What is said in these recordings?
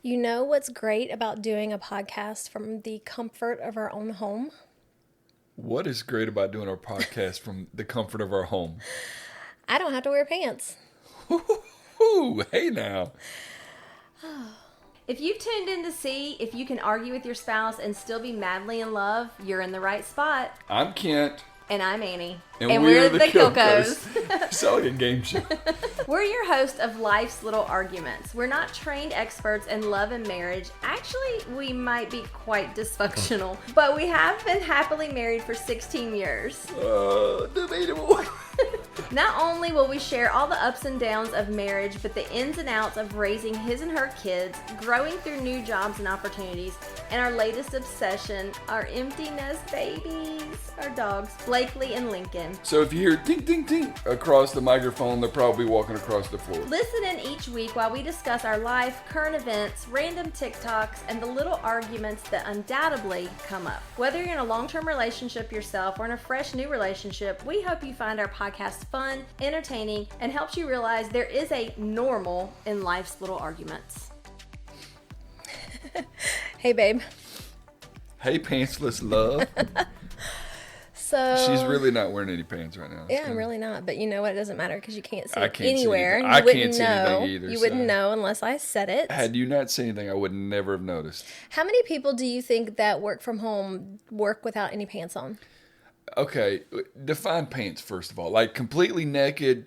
You know what's great about doing a podcast from the comfort of our own home? What is great about doing our podcast from the comfort of our home? I don't have to wear pants. Ooh, hey now. If you've tuned in to see if you can argue with your spouse and still be madly in love, you're in the right spot. I'm Kent. And I'm Annie. And we're the Kilkos. Sound like a game show. We're your host of Life's Little Arguments. We're not trained experts in love and marriage. Actually, we might be quite dysfunctional, but we have been happily married for 16 years. Debatable. Not only will we share all the ups and downs of marriage, but the ins and outs of raising his and her kids, growing through new jobs and opportunities, and our latest obsession, our empty nest babies, our dogs, Blakely and Lincoln. So if you hear ding, ding, ding across the microphone, they're probably walking across the floor. Listen in each week while we discuss our life, current events, random TikToks, and the little arguments that undoubtedly come up. Whether you're in a long-term relationship yourself or in a fresh new relationship, we hope you find our podcast fun, entertaining, and helps you realize there is a normal in life's little arguments. Hey, babe. Hey, pantsless love. So She's really not wearing any pants right now. Yeah, I'm really not. But you know what? It doesn't matter because you can't see I it can't see anywhere. anything. You I wouldn't can't see know. anything either, You wouldn't so. know unless I said it. Had you not seen anything, I would never have noticed. How many people do you think that work from home work without any pants on? Okay, define pants first of all. Like completely naked,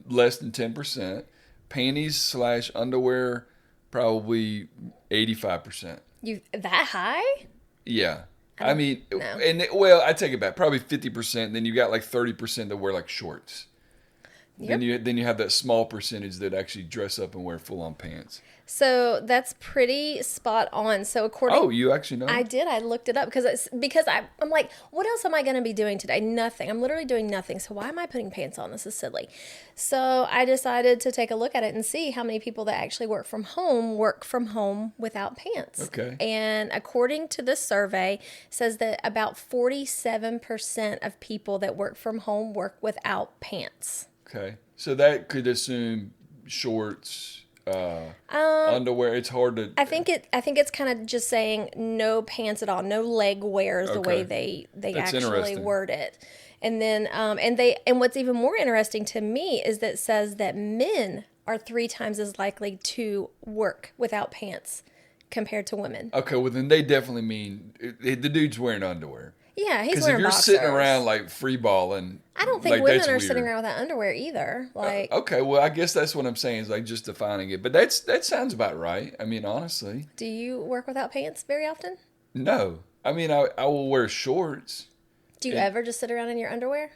less than 10%. Panties / underwear, probably 85%. You that high? Yeah. I mean, no. I take it back. Probably 50%. Then you got like 30% that wear like shorts. Yep. Then you have that small percentage that actually dress up and wear full on pants. So that's pretty spot on. So according, Oh, you actually know? I did. I looked it up because I'm like, what else am I going to be doing today? Nothing. I'm literally doing nothing. So why am I putting pants on? This is silly. So I decided to take a look at it and see how many people that actually work from home without pants. Okay. And according to this survey, it says that about 47% of people that work from home work without pants. Okay. So that could assume shorts, underwear. It's hard to. I think it's kind of just saying no pants at all, no leg wear is the way they That's actually interesting. word it. And then and what's even more interesting to me is that it says that men are 3 times as likely to work without pants compared to women. Okay, well then they definitely mean the dude's wearing underwear. Yeah, he's Because wearing if you're boxers. sitting around like free balling, I don't think like, women that's are weird. sitting around without underwear either. Like, Okay, well I guess that's what I'm saying is like just defining it. But that sounds about right. I mean, honestly, do you work without pants very often? no. I mean, I will wear shorts. Do you ever just sit around in your underwear?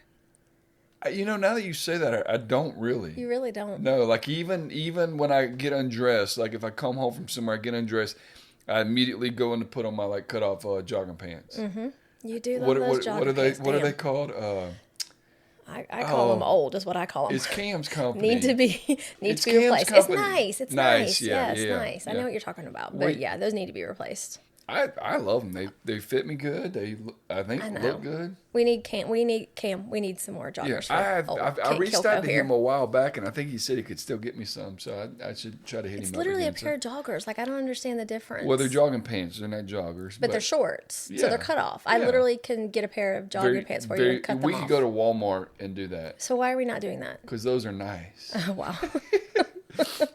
Now that you say that, I don't really. You really don't. No, like even when I get undressed, like if I come home from somewhere, I get undressed, I immediately go in to put on my like cut off jogging pants. Mm-hmm. You do love those jogging pants. What are they called? I call them old, is what I call them. It's Cam's company. Need to be It's replaced. Cam's It's company. nice. It's Nice, nice. yeah, Yeah, it's yeah, nice. I yeah. know what you're talking about, but yeah, those need to be replaced. I love them. They fit me good. I think I know. look good. We need Cam. We need some more joggers. Yeah, for I reached Kilko out to here. him a while back, and I think he said he could still get me some. So I should try to hit It's him up literally a again, pair of joggers. Like I don't understand the difference. Well, they're jogging pants. They're not joggers, but they're shorts, so Yeah. they're cut off. I Yeah. literally can get a pair of jogging pants for you and cut them We off. could go to Walmart and do that So why are we not doing that? because those are nice. Oh wow.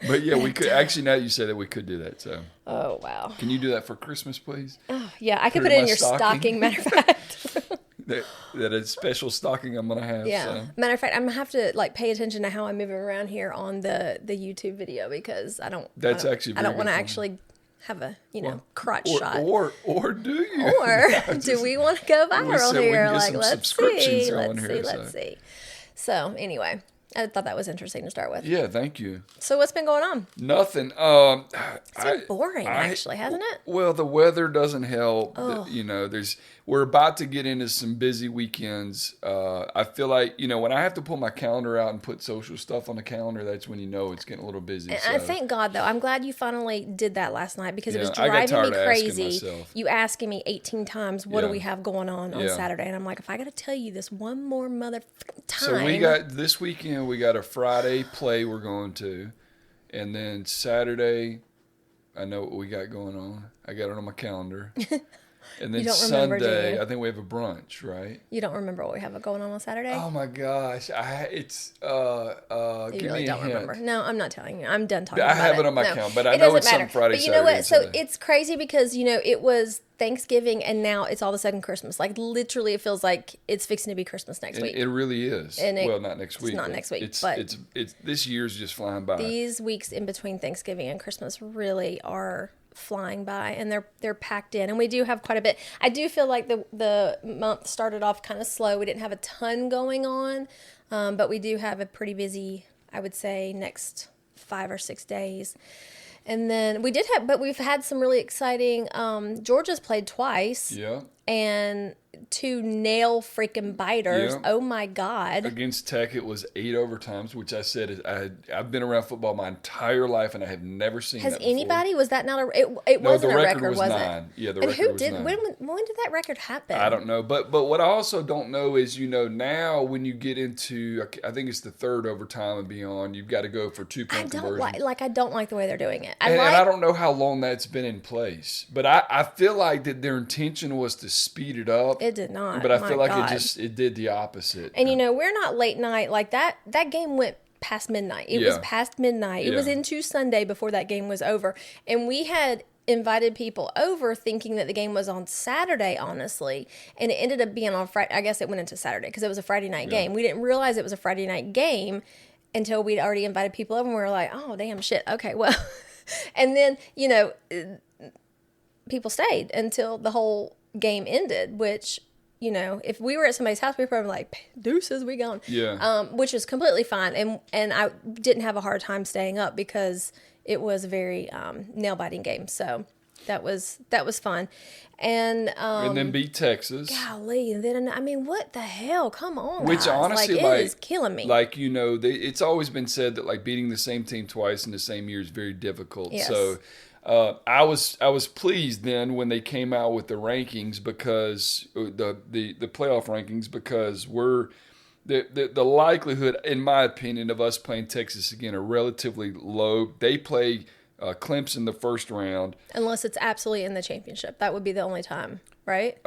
But yeah, we could actually. Now that you say that, we could do that. So Oh wow. can you do that for Christmas, please? Oh, yeah, I could Put put it it in in my your stocking. stocking. Matter of fact. That a special stocking I'm gonna have. Yeah. So. Matter of fact, I'm gonna have to like pay attention to how I move around here on the YouTube video because I don't. That's I don't, actually I don't very want to good actually have a crotch shot. Or do you? Or do we want to go viral said we here? can get Like, some let's subscriptions see, going let's here, see, let's so. see. So anyway, I thought that was interesting to start with. Yeah, thank you. So what's been going on? Nothing. It's been boring, actually, hasn't it? Well, the weather doesn't help. Oh. We're about to get into some busy weekends. I feel like, when I have to pull my calendar out and put social stuff on the calendar, that's when you know it's getting a little busy. And So. I thank God, though. I'm glad you finally did that last night because it was Yeah, I got driving me tired of asking crazy. myself. You asking me 18 times, what do Yeah. we have going on Yeah. Saturday? And I'm like, if I got to tell you this one more time. So we got this weekend. We got a Friday play we're going to, and then Saturday I know what we got going on. I got it on my calendar. And then You don't remember, do Sunday, you? I think we have a brunch, right? You don't remember what we have going on Saturday? Oh my gosh, it's You give really me a don't hint. remember. No, I'm not telling you. I'm done talking I about have it. it on my No, calendar, but I it know doesn't it's some matter. Friday, But you know Saturday, what? So Sunday. it's crazy because, it was Thanksgiving and now it's all of a sudden Christmas. Like literally it feels like it's fixing to be Christmas next week. It really is. And Well, not next week. not next week, It's but it's this year's just flying by. these weeks in between Thanksgiving and Christmas really are flying by, and they're packed in, and we do have quite a bit. I do feel like the month started off kind of slow. We didn't have a ton going on, but we do have a pretty busy, I would say, next 5 or 6 days. And then we've had some really exciting. Georgia's played twice, Yeah. and 2 nail freaking biters. Yeah. Oh my God. Against Tech, it was 8 overtimes, which I said is I've been around football my entire life, and I have never seen Has that before. anybody? Was that not a? It No, wasn't the a record record, was was 9. it? Yeah, the And record who was did? 9. When did that record happen? I don't know, but what I also don't know is now when you get into I think it's the 3rd overtime and beyond, you've got to go for 2-point I don't conversion. I don't like the way they're doing it. And I don't know how long that's been in place, but I feel like that their intention was to speed it up. It did not. But I My feel like God. it did the opposite. And we're not late night like that. That game went past midnight. It was Yeah. past midnight. It was Yeah. into Sunday before that game was over, and we had invited people over thinking that the game was on Saturday, honestly, and it ended up being on Friday. I guess it went into Saturday because it was a Friday night game. We didn't realize it was a Friday night game until we'd already invited people over, and we were like, oh damn shit, okay, well. And then people stayed until the whole game ended, which if we were at somebody's house, we were probably like, deuces, we gone. Yeah. Which is completely fine. And I didn't have a hard time staying up because it was a very nail-biting game. So that was fun. And then beat Texas. golly, and then, what the hell? Come on, Which guys. honestly, it is killing me. It's always been said that beating the same team twice in the same year is very difficult. Yes. So I was pleased then when they came out with the rankings because the playoff rankings, because the likelihood, in my opinion, of us playing Texas again are relatively low. They play Clemson the first round. Unless it's absolutely in the championship. That would be the only time, right?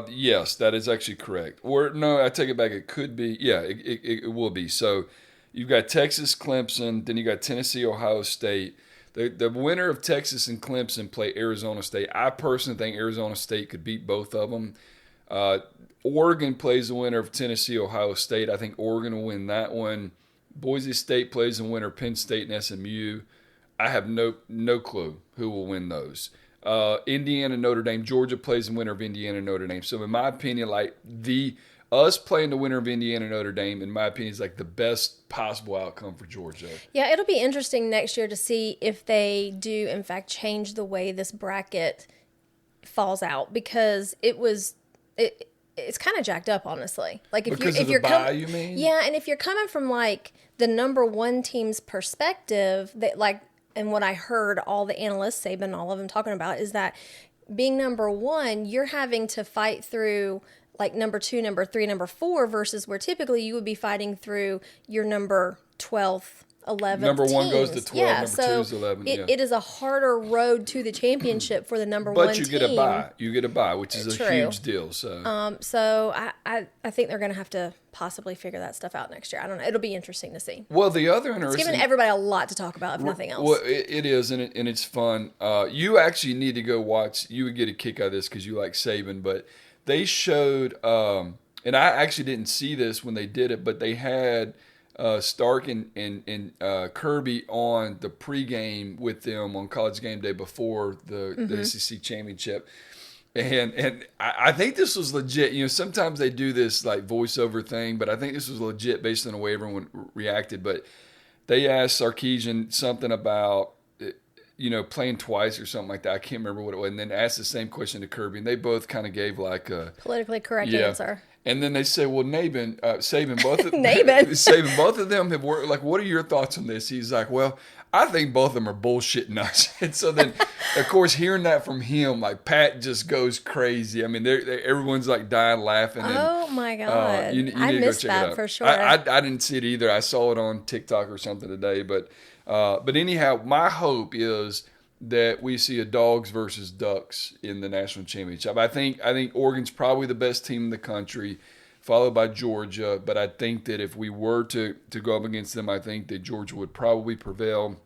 Yes, that is actually correct. Or no, I take it back. It could be. Yeah, it will be. So you've got Texas, Clemson, then you got Tennessee, Ohio State. The winner of Texas and Clemson play Arizona State. I personally think Arizona State could beat both of them. Oregon plays the winner of Tennessee, Ohio State. I think Oregon will win that one. Boise State plays the winner of Penn State and SMU. I have no clue who will win those. Indiana, Notre Dame. Georgia plays the winner of Indiana, Notre Dame. So in my opinion, us playing the winner of Indiana, Notre Dame, in my opinion, is the best possible outcome for Georgia. Yeah, it'll be interesting next year to see if they do, in fact, change the way this bracket falls out, because it's kind of jacked up, honestly. Because of the bye, you mean? Yeah, and if you're coming from the number one team's perspective, and what I heard all the analysts, Saban, all of them talking about, is that being number one, you're having to fight through number 2, number 3, number 4, versus where typically you would be fighting through your number 12th, 11th Number 1 teams. goes to 12, yeah, number so 2 is 11. It is a harder road to the championship for the number one But team. you get a bye. You get a bye, which is True. a huge deal. So, So I think they're going to have to possibly figure that stuff out next year. I don't know. It'll be interesting to see. well, the other It's interesting, giving everybody a lot to talk about, if nothing else. Well, it is, and it's fun. You actually need to go watch. You would get a kick out of this because you like Saban, but they showed, and I actually didn't see this when they did it, but they had Stark and Kirby on the pregame with them on College Game Day before the SEC championship. And I think this was legit. Sometimes they do this voiceover thing, but I think this was legit based on the way everyone reacted. But they asked Sarkisian something about, playing twice or something like that. I can't remember what it was. And then asked the same question to Kirby, and they both kind of gave a Politically correct answer. And then they say, well, Saban, both of Saban. both of them have worked. What are your thoughts on this? He's like, well, I think both of them are bullshitting us. And so then, of course, hearing that from him, Pat just goes crazy. I mean, everyone's dying laughing. And, Oh my God. you I need to go missed check that it out. for sure. I didn't see it either. I saw it on TikTok or something today. But anyhow, my hope is that we see a dogs versus ducks in the national championship. I think Oregon's probably the best team in the country, followed by Georgia. But I think that if we were to go up against them, I think that Georgia would probably prevail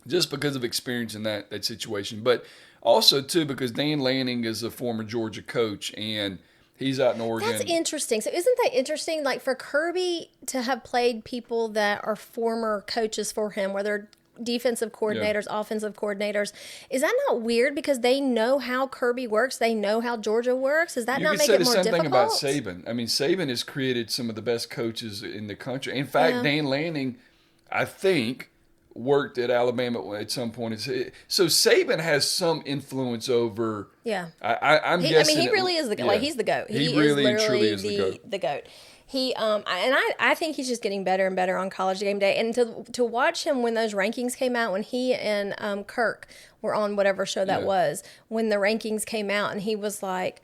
just because of experience in that situation. But also, too, because Dan Lanning is a former Georgia coach, and he's out in Oregon. That's interesting. So isn't that interesting? Like for Kirby to have played people that are former coaches for him, whether defensive coordinators, offensive coordinators, is that not weird? Because they know how Kirby works. They know how Georgia works. Does that not make it more difficult? You could say the same thing about Saban. I mean, Saban has created some of the best coaches in the country. In fact, Dan Lanning, I think, worked at Alabama at some point. So Saban has some influence over. Yeah, I'm guessing. I mean, he really is the goat. Like he's the goat. He really is truly is the goat. The goat. He I think he's just getting better and better on College Game Day, and to watch him when those rankings came out, when he and Kirk were on whatever show that was, when the rankings came out, and he was like,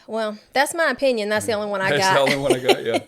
"Well, that's my opinion. That's the only one I got." That's the only one I got. Yeah.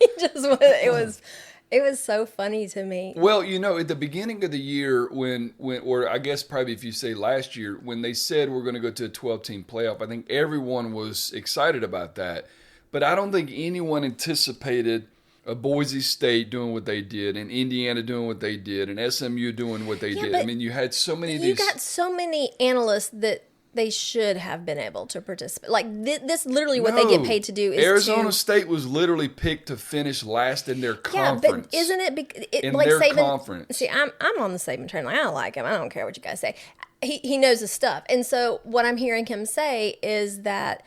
It was so funny to me. Well, at the beginning of the year when or I guess probably if you say last year, when they said we're going to go to a 12-team playoff, I think everyone was excited about that. But I don't think anyone anticipated a Boise State doing what they did, and Indiana doing what they did, and SMU doing what they did. I mean, you had so many of these. You got so many analysts that they should have been able to participate. Like this, literally, what they get paid to do is Arizona State was literally picked to finish last in their conference. Yeah, but isn't it in like their Saban? Conference? See, I'm on the Saban train. Like I don't like him. I don't care what you guys say. He knows his stuff, and so what I'm hearing him say is that.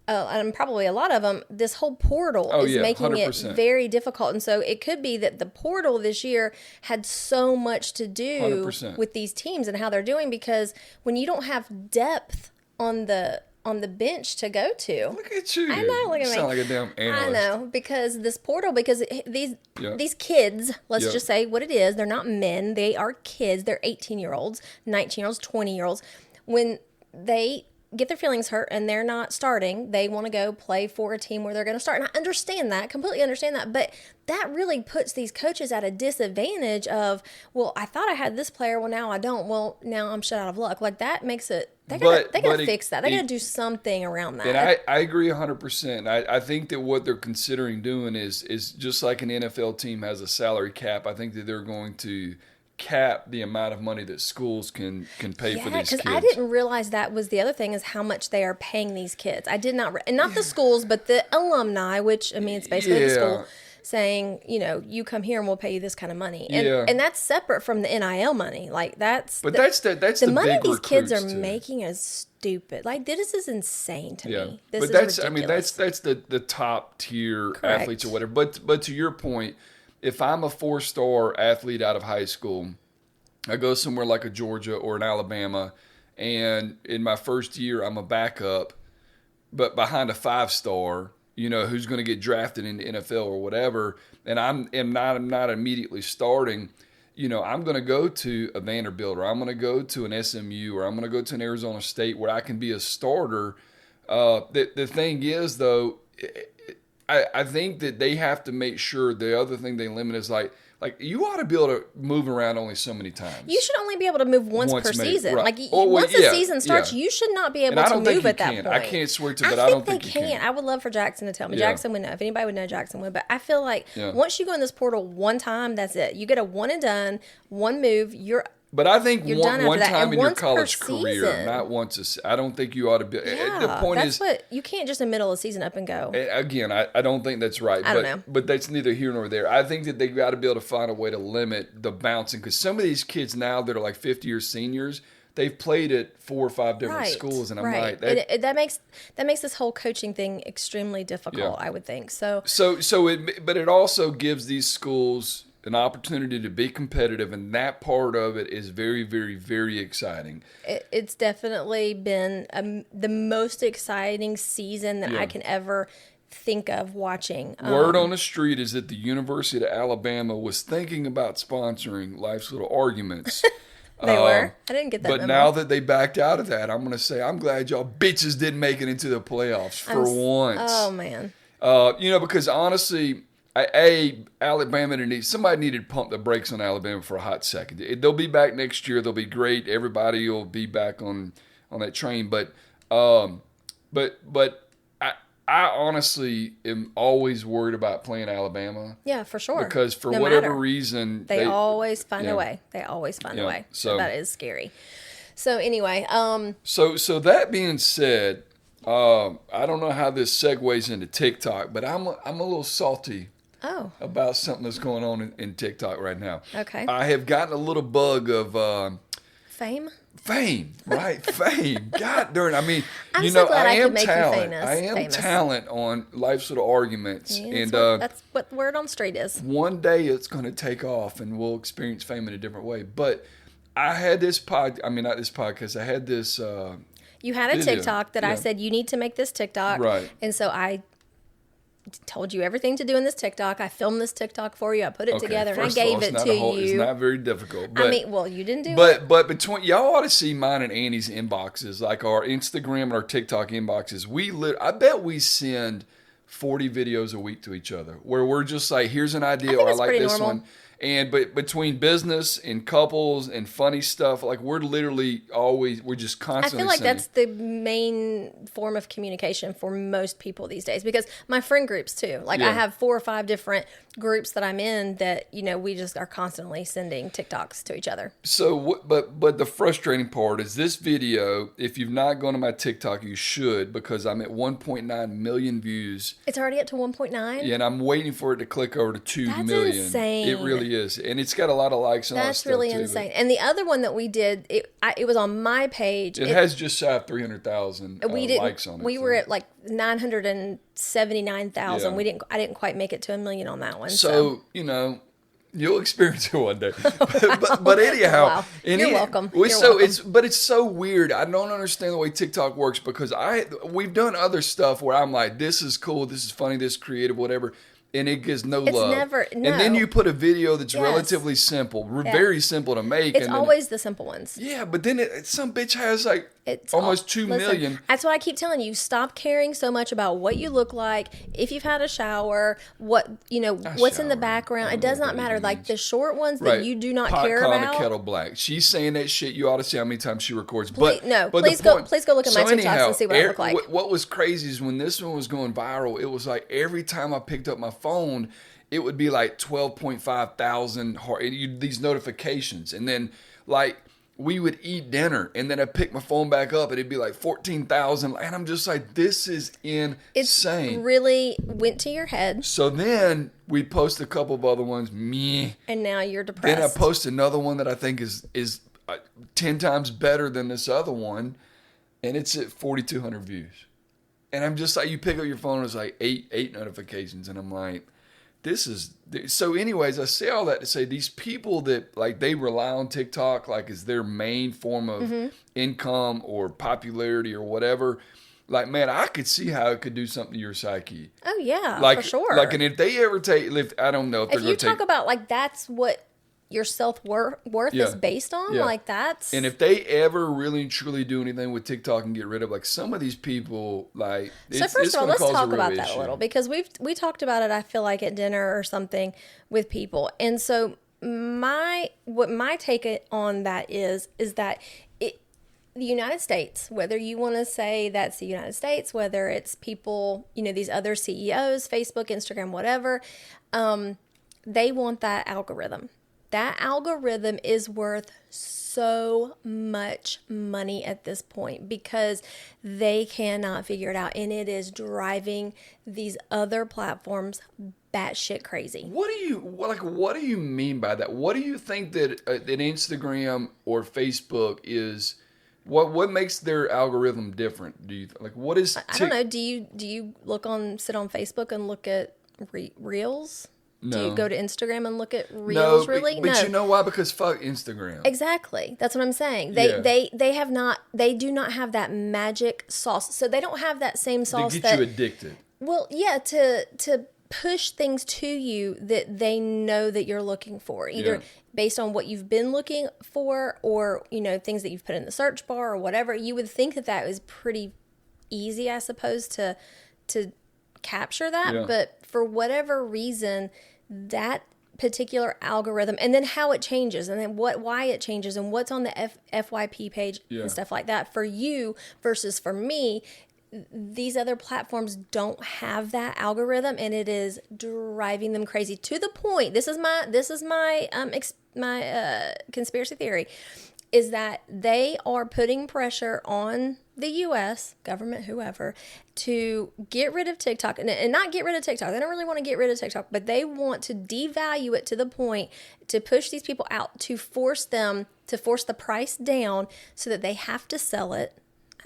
And probably a lot of them, this whole portal is making 100%. It very difficult. And so it could be that the portal this year had so much to do 100%. With these teams and how they're doing, because when you don't have depth on the bench to go to. Look at you. I know. Look at me. You sound like a damn analyst. I know, because this portal, because these kids, let's just say what it is, they're not men. They are kids. They're 18-year-olds, 19-year-olds, 20-year-olds. When they get their feelings hurt and they're not starting, they want to go play for a team where they're going to start. And I understand that, completely understand that. But that really puts these coaches at a disadvantage of, well, I thought I had this player. Well, now I don't. Well, now I'm shut out of luck. Like that makes it, they got to fix that. They got to do something around that. And I agree 100%. I think that what they're considering doing is just like an NFL team has a salary cap. I think that they're going to cap the amount of money that schools can pay for these kids. Because I didn't realize that was the other thing, is how much they are paying these kids. I did not, and not the schools, but the alumni, which, I mean, it's basically the school saying, you come here and we'll pay you this kind of money. And that's separate from the NIL money. Like that's the money these kids are making is stupid. Like this is insane to me. This is ridiculous. I mean, that's the top tier athletes or whatever. But to your point, if I'm a 4-star athlete out of high school, I go somewhere like a Georgia or an Alabama, and in my first year I'm a backup, but behind a 5-star, who's going to get drafted into NFL or whatever, and I'm not immediately starting, I'm going to go to a Vanderbilt, or I'm going to go to an SMU, or I'm going to go to an Arizona State where I can be a starter. The thing is, though, I think that they have to make sure the other thing they limit is like you ought to be able to move around only so many times. You should only be able to move once per season. Right. Like once the season starts, you should not be able to move at that point. I can't swear to, but I don't think they you can. I would love for Jackson to tell me. Jackson would know. If anybody would know, Jackson would. But I feel like once you go in this portal one time, that's it. You get a one and done, one move. But I think one time in your college career, not once. I don't think you ought to be. The point is, you can't just in the middle of the season up and go. Again, I don't think that's right. I don't know. But that's neither here nor there. I think that they've got to be able to find a way to limit the bouncing, because some of these kids now that are like 50-year seniors, they've played at 4 or 5 different schools, and I'm like, that makes this whole coaching thing extremely difficult. I would think so. But it also gives these schools an opportunity to be competitive, and that part of it is very, very, very exciting. It's definitely been the most exciting season that I can ever think of watching. Word on the street is that the University of Alabama was thinking about sponsoring Life's Little Arguments. They were? I didn't get that But memo. now that they backed out of that, I'm going to say I'm glad y'all bitches didn't make it into the playoffs for once. Oh, man. Because honestly, Alabama somebody needed to pump the brakes on Alabama for a hot second. They'll be back next year. They'll be great. Everybody will be back on that train. But I honestly am always worried about playing Alabama. Yeah, for sure. Because for No whatever matter. reation, They always find a way. They always find a way. So that is scary. So anyway, So that being said, I don't know how this segues into TikTok, but I'm a little salty about something that's going on in TikTok right now. Okay. I have gotten a little bug of fame, right? Fame. God darn. I mean, I'm so glad I could make you talent. famous. I am talent on Life's Little Arguments, yeah, and that's what the word on the street is. one day it's going to take off, and we'll experience fame in a different way. But I had this not this podcast. I had this. You had a video. TikTok that I said you need to make this TikTok, Right? And so I told you everything to do in this TikTok. I filmed this TikTok for you. I put it together and I gave it to you. It's not very difficult. But, I mean, well, you didn't do it. But between y'all ought to see mine and Annie's inboxes, like our Instagram and our TikTok inboxes. I bet we send 40 videos a week to each other where we're just like, here's an idea, or I like this normal. one. But between business and couples and funny stuff, like we're just constantly I feel like sending. that's the main form of communication for most people these days, because my friend groups too. Like I have 4 or 5 different groups that I'm in that, we just are constantly sending TikToks to each other. So, but the frustrating part is this video, if you've not gone to my TikTok, you should, because I'm at 1.9 million views. It's already up to 1.9? Yeah, and I'm waiting for it to click over to 2 That's million. insane. It really is. And it's got a lot of likes and all that That's stuff really too, but insane. And the other one that we did, it was on my page. It has just shy of 300,000 likes on it. We were at like 979,000. Yeah. I didn't quite make it to 1 million on that one. So, you'll experience it one day. but anyhow, Wow. You're welcome. It's so weird. I don't understand the way TikTok works, because we've done other stuff where I'm like, this is cool, this is funny, this is creative, whatever. And it gets no love. And then you put a video that's relatively simple, very simple to make. It's always the simple ones. Yeah, but then some bitch has like almost 2 million. That's why I keep telling you, stop caring so much about what you look like, if you've had a shower, what's in the background. It does not matter. Like the short ones that you do not care about. Pot kettle black. She's saying that shit. You ought to see how many times she records. Please go look at my TikToks and see what I look like. What was crazy is when this one was going viral, it was like every time I picked up my phone, it would be like 12.5 thousand these notifications, and then like we would eat dinner, and then I pick my phone back up, and it'd be like 14,000, and I'm just like, this is insane. It really went to your head. So then we post a couple of other ones, meh, and now you're depressed. Then I post another one that I think is 10 times better than this other one, and it's at 4,200 views. And I'm just like, you pick up your phone, it's like eight notifications, and I'm like, this is so. Anyways, I say all that to say these people that like they rely on TikTok like as their main form of income or popularity or whatever. Like, man, I could see how it could do something to your psyche. Oh yeah, like, for sure. Like, and if they ever I don't know if you talk about like that's what your self-worth is based on, like that's. And if they ever really and truly do anything with TikTok and get rid of like some of these people, like so first of all, let's talk about that a little, because we talked about it, I feel like at dinner or something with people. And so what my take on that is that the United States, whether you want to say that's the United States, whether it's people, these other CEOs, Facebook, Instagram, whatever, they want that algorithm. That algorithm is worth so much money at this point because they cannot figure it out, and it is driving these other platforms batshit crazy. What do you mean by that? What do you think that Instagram or Facebook is? What makes their algorithm different? Do you like what is? I don't know. Do you sit on Facebook and look at Reels? No. Do you go to Instagram and look at Reels? Really? But you know why? Because fuck Instagram. Exactly. That's what I'm saying. They do not have that magic sauce. So they don't have that same sauce to get you addicted. Well, yeah, to push things to you that they know that you're looking for, either based on what you've been looking for or, things that you've put in the search bar or whatever. You would think that was pretty easy, I suppose, to capture that, Yeah. but for whatever reason, that particular algorithm, and then how it changes, and then why it changes, and what's on the FYP page Yeah. and stuff like that for you versus for me. These other platforms don't have that algorithm, and it is driving them crazy to the point. This is my conspiracy theory, is that they are putting pressure on the U.S. government, whoever, to get rid of TikTok, and not get rid of TikTok. They don't really want to get rid of TikTok, but they want to devalue it to the point to push these people out, to force the price down so that they have to sell it.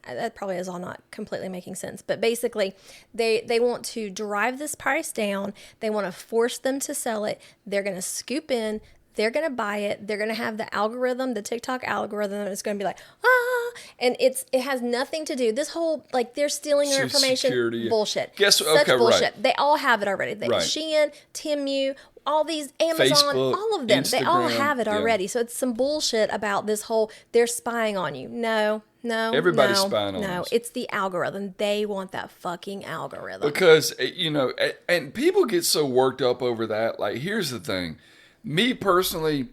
That probably is all not completely making sense, but basically they want to drive this price down. They want to force them to sell it. They're going to scoop in. They're going to buy it. They're going to have the algorithm, the TikTok algorithm, and it's going to be like, and it has nothing to do. This whole, like, they're stealing our information. Security. Bullshit. Guess, Such okay, bullshit. right. They all have it already. Right. Shein, Temu, all these, Amazon, Facebook, all of them. They all Instagram, have it yeah. already. So it's some bullshit about this whole, they're spying on you. No. Everybody's spying on us. It's the algorithm. They want that fucking algorithm. Because, and people get so worked up over that. Like, here's the thing. Me personally,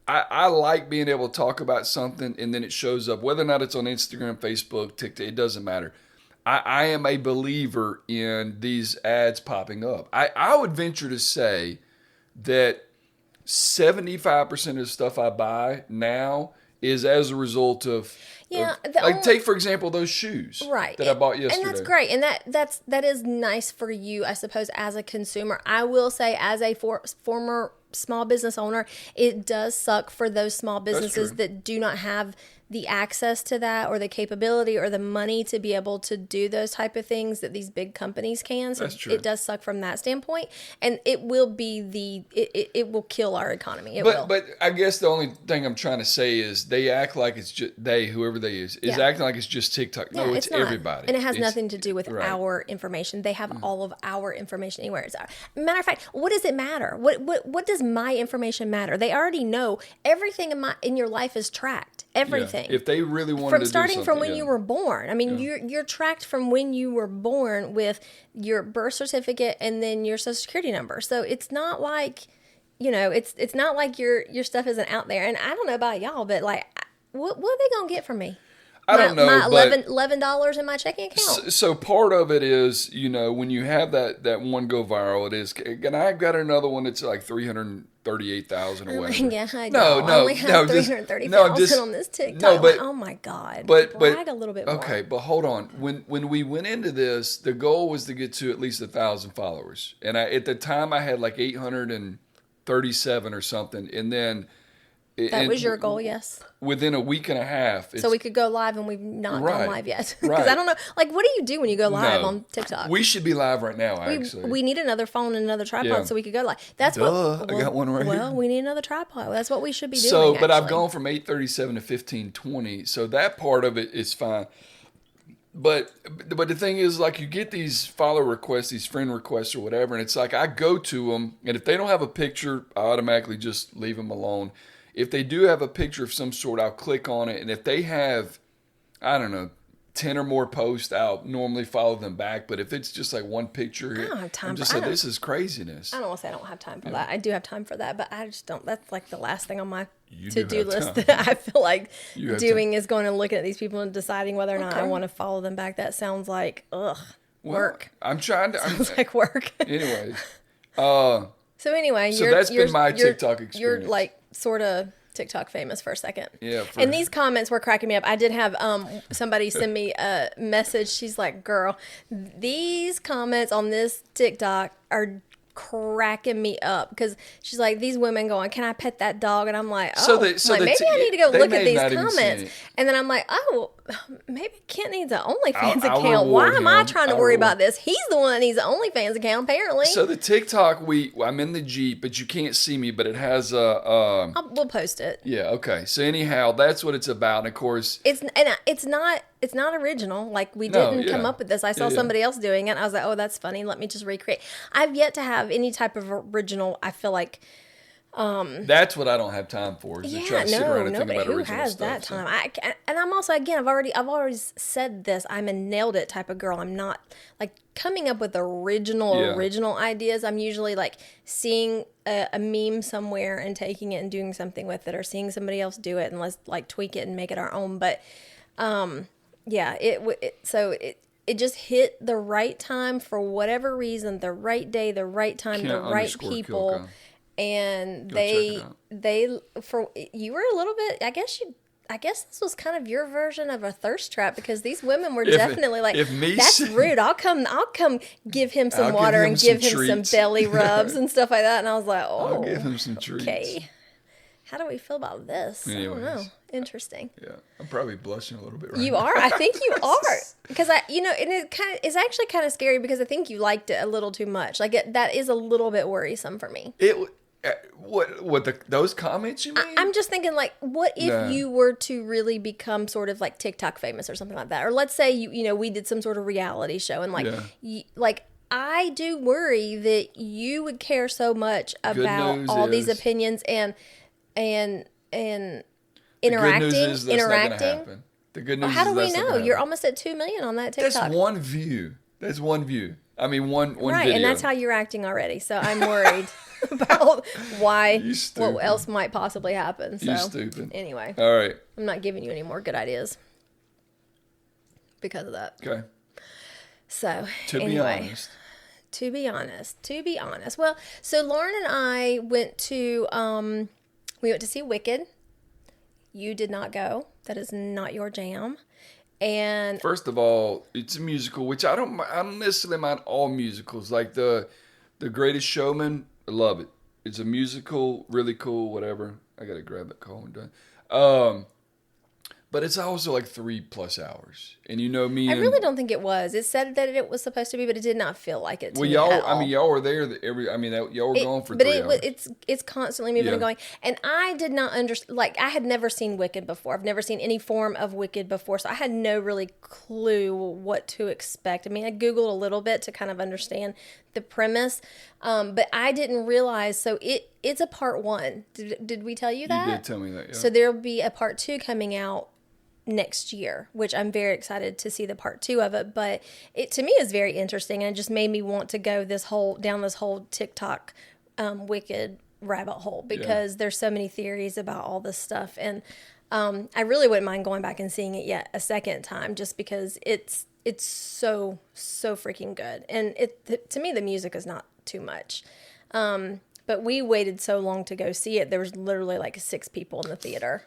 I like being able to talk about something and then it shows up. Whether or not it's on Instagram, Facebook, TikTok, it doesn't matter. I am a believer in these ads popping up. I would venture to say that 75% of the stuff I buy now is as a result of, take for example those shoes that I bought yesterday. And that's great, and that is nice for you, I suppose, as a consumer. I will say, as a former small business owner, it does suck for those small businesses that do not have the access to that or the capability or the money to be able to do those type of things that these big companies can. So it does suck from that standpoint, and it will be it will kill our economy. It will. But I guess the only thing I'm trying to say is they act like it's just whoever they is acting like it's just TikTok. No, it's not. everybody, and it has nothing to do with our information. They have all of our information anywhere. Matter of fact, what does it matter? What does my information matter? They already know everything in your life is tracked. Everything. If they really wanted to starting from when you were born. I mean, you're tracked from when you were born with your birth certificate and then your social security number. So it's not like, it's not like your stuff isn't out there. And I don't know about y'all, but like, what are they gonna get from me? I don't know. My $11 in my checking account. So part of it is, when you have that one go viral, it is. And I've got another one that's like 338,000 or whatever. Yeah, I only have 330,000 on this TikTok. No, but oh my God! But brag a little bit more. Okay, but hold on. When we went into this, the goal was to get to at least 1,000 followers, and at the time I had like 837 or something, and then. That was your goal, yes. Within a week and a half. So we could go live, and we've not gone live yet. Because I don't know, like, what do you do when you go live on TikTok? We should be live right now, actually. We need another phone and another tripod so we could go live. That's I got one right here. Well, we need another tripod. That's what we should be doing, but I've gone from 837 to 1520, so that part of it is fine. But the thing is, like, you get these follow requests, these friend requests or whatever, and it's like I go to them, and if they don't have a picture, I automatically just leave them alone. If they do have a picture of some sort, I'll click on it. And if they have, 10 or more posts, I'll normally follow them back. But if it's just like one picture, I don't have time I'm just like, this is craziness. I don't want to say I don't have time for that. I do have time for that, but I just don't. That's like the last thing on my to-do list that I feel like doing is going and looking at these people and deciding whether or not I want to follow them back. That sounds like, work. I'm trying to. Sounds like work. Anyways. So that's been my TikTok experience. You're like sort of TikTok famous for a second. Yeah. And these comments were cracking me up. I did have somebody send me a message. She's like, girl, these comments on this TikTok are cracking me up, because she's like, these women going, can I pet that dog? And I'm like, maybe I need to go look at these comments. And then I'm like, maybe Kent needs an OnlyFans account. Why am I trying to worry about this? He's the one that needs an OnlyFans account, apparently. So the TikTok, I'm in the Jeep, but you can't see me, but it has a... we'll post it. Yeah, okay. So anyhow, that's what it's about. And of course... It's not original. Like, we didn't come up with this. I saw somebody else doing it. I was like, oh, that's funny. Let me just recreate. I've yet to have any type of original, I feel like, That's what I don't have time for. Is to try to sit around and think about who original has stuff. that time? And I'm also, again, I've always said this. I'm a nailed it type of girl. I'm not like coming up with original ideas. I'm usually like seeing a meme somewhere and taking it and doing something with it, or seeing somebody else do it and let's like tweak it and make it our own. But yeah, it just hit the right time for whatever reason, the right day, the right time, the right people. Kilka. And Go you were a little bit, I guess this was kind of your version of a thirst trap, because these women were If- definitely like, if me that's say- rude. I'll come give him some I'll water give him and some give him some treats." belly rubs and stuff like that. And I was like, oh, I'll give him some treats. okay. How do we feel about this? I don't know. Anyways. Interesting. Yeah, I'm probably blushing a little bit right You now. are. I think you are. Because and it's actually kind of scary, because I think you liked it a little too much. Like that is a little bit worrisome for me. Those comments you mean? I'm just thinking, like, what if No. you were to really become sort of like TikTok famous or something like that? Or let's say we did some sort of reality show, and like, Yeah. I do worry that you would care so much about news all these is- opinions and The interacting. good news is that's not gonna happen. The good news How is do we that's not know? gonna You're happen. almost at 2 million on that TikTok. That's one view. I mean, one right, video. and that's how you're acting already. So I'm worried about why, You stupid. what else might possibly happen. So You stupid. anyway, All right. I'm not giving you any more good ideas because of that. Okay. So To be anyway, honest. to be honest. Well, so Lauren and I went to see Wicked. You did not go. That is not your jam. And First of all, it's a musical, which I don't necessarily mind all musicals. Like the Greatest Showman, I love it. It's a musical, really cool, whatever. I gotta grab that call and done. But it's also like 3+ hours, and you know me. I and, really don't think it was. It said that it was supposed to be, but it did not feel like it. To Well, me y'all. at all. I mean, y'all were there. Y'all were gone for 3 hours. It's constantly moving Yeah. and going. And I did not understand. Like, I had never seen Wicked before. I've never seen any form of Wicked before, so I had no really clue what to expect. I mean, I Googled a little bit to kind of understand the premise, but I didn't realize. So it's a part 1. Did we tell you that? You did tell me that. Yeah. So there'll be a part 2 coming out next year, which I'm very excited to see the part 2 of it. But it to me is very interesting, and it just made me want to go down this whole TikTok Wicked rabbit hole, because there's so many theories about all this stuff, and I really wouldn't mind going back and seeing it yet a second time, just because it's so freaking good, and to me the music is not too much. But we waited so long to go see it. There was literally like 6 people in the theater.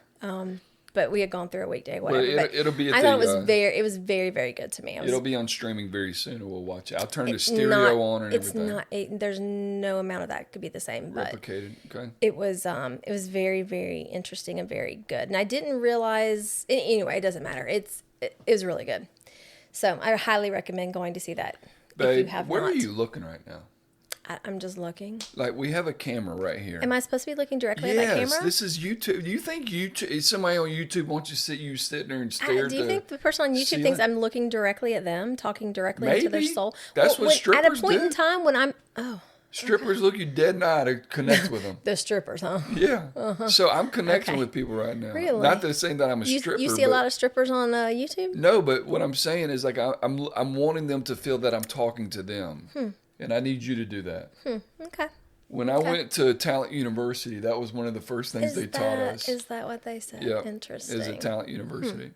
But we had gone through a weekday, whatever. But it'll be. I thought it was very, very good to me. It'll be on streaming very soon, and we'll watch it. I'll turn the stereo on and everything. There's no amount of that could be the same, but Replicated. Okay. it was very, very interesting and very good. And I didn't realize anyway. It doesn't matter. It was really good. So I highly recommend going to see that. Babe, if you have where not. are you looking right now? I'm just looking. Like, we have a camera right here. Am I supposed to be looking directly at that camera? Yes, this is YouTube. Do you think YouTube? Somebody on YouTube wants you sitting there and stare? Do you think the person on YouTube thinks I'm looking directly at them, talking directly into their Maybe. soul? That's what strippers At a point do. in time when I'm Strippers look you dead in the eye to connect with them. the strippers, huh? Yeah. So I'm connecting Okay. with people right now. Really? Not to say that I'm a stripper. You see a but- lot of strippers on YouTube? No, but what I'm saying is, like, I'm wanting them to feel that I'm talking to them, and I need you to do that. Okay. When I went to Talent University, that was one of the first things they taught us. Is that what they said? Yeah, Interesting. is a Talent University.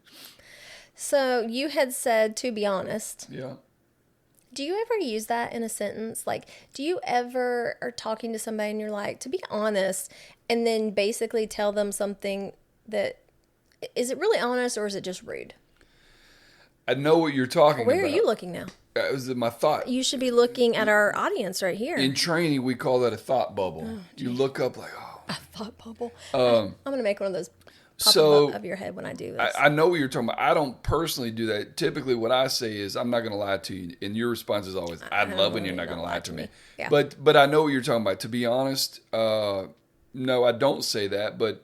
So you had said, to be honest. Yeah. Do you ever use that in a sentence? Like, do you ever are talking to somebody and you're like, to be honest, and then basically tell them something that, is it really honest or is it just rude? I know what you're talking Where about. are you looking now? That was my thought. You should be looking at our audience right here. In training, we call that a thought bubble. You look up like, oh. A thought bubble. I'm going to make one of those pop So, up of your head when I do this. I know what you're talking about. I don't personally do that. Typically, what I say is, I'm not going to lie to you. And your response is always, I'd love when you're not going to lie to me. Yeah. But I know what you're talking about. To be honest, no, I don't say that. But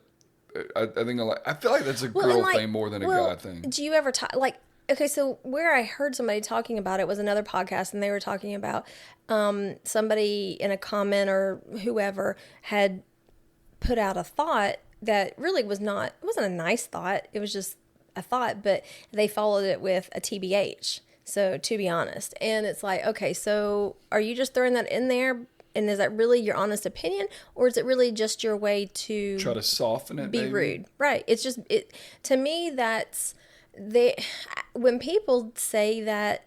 I think I feel like that's a girl thing more than a guy thing. Do you ever talk like? Okay, so where I heard somebody talking about it was another podcast, and they were talking about somebody in a comment or whoever had put out a thought that really it wasn't a nice thought. It was just a thought, but they followed it with a TBH. So, to be honest. And it's like, okay, so are you just throwing that in there? And is that really your honest opinion? Or is it really just your way to try to soften it, be maybe? rude? Right. It's just, to me, when people say that,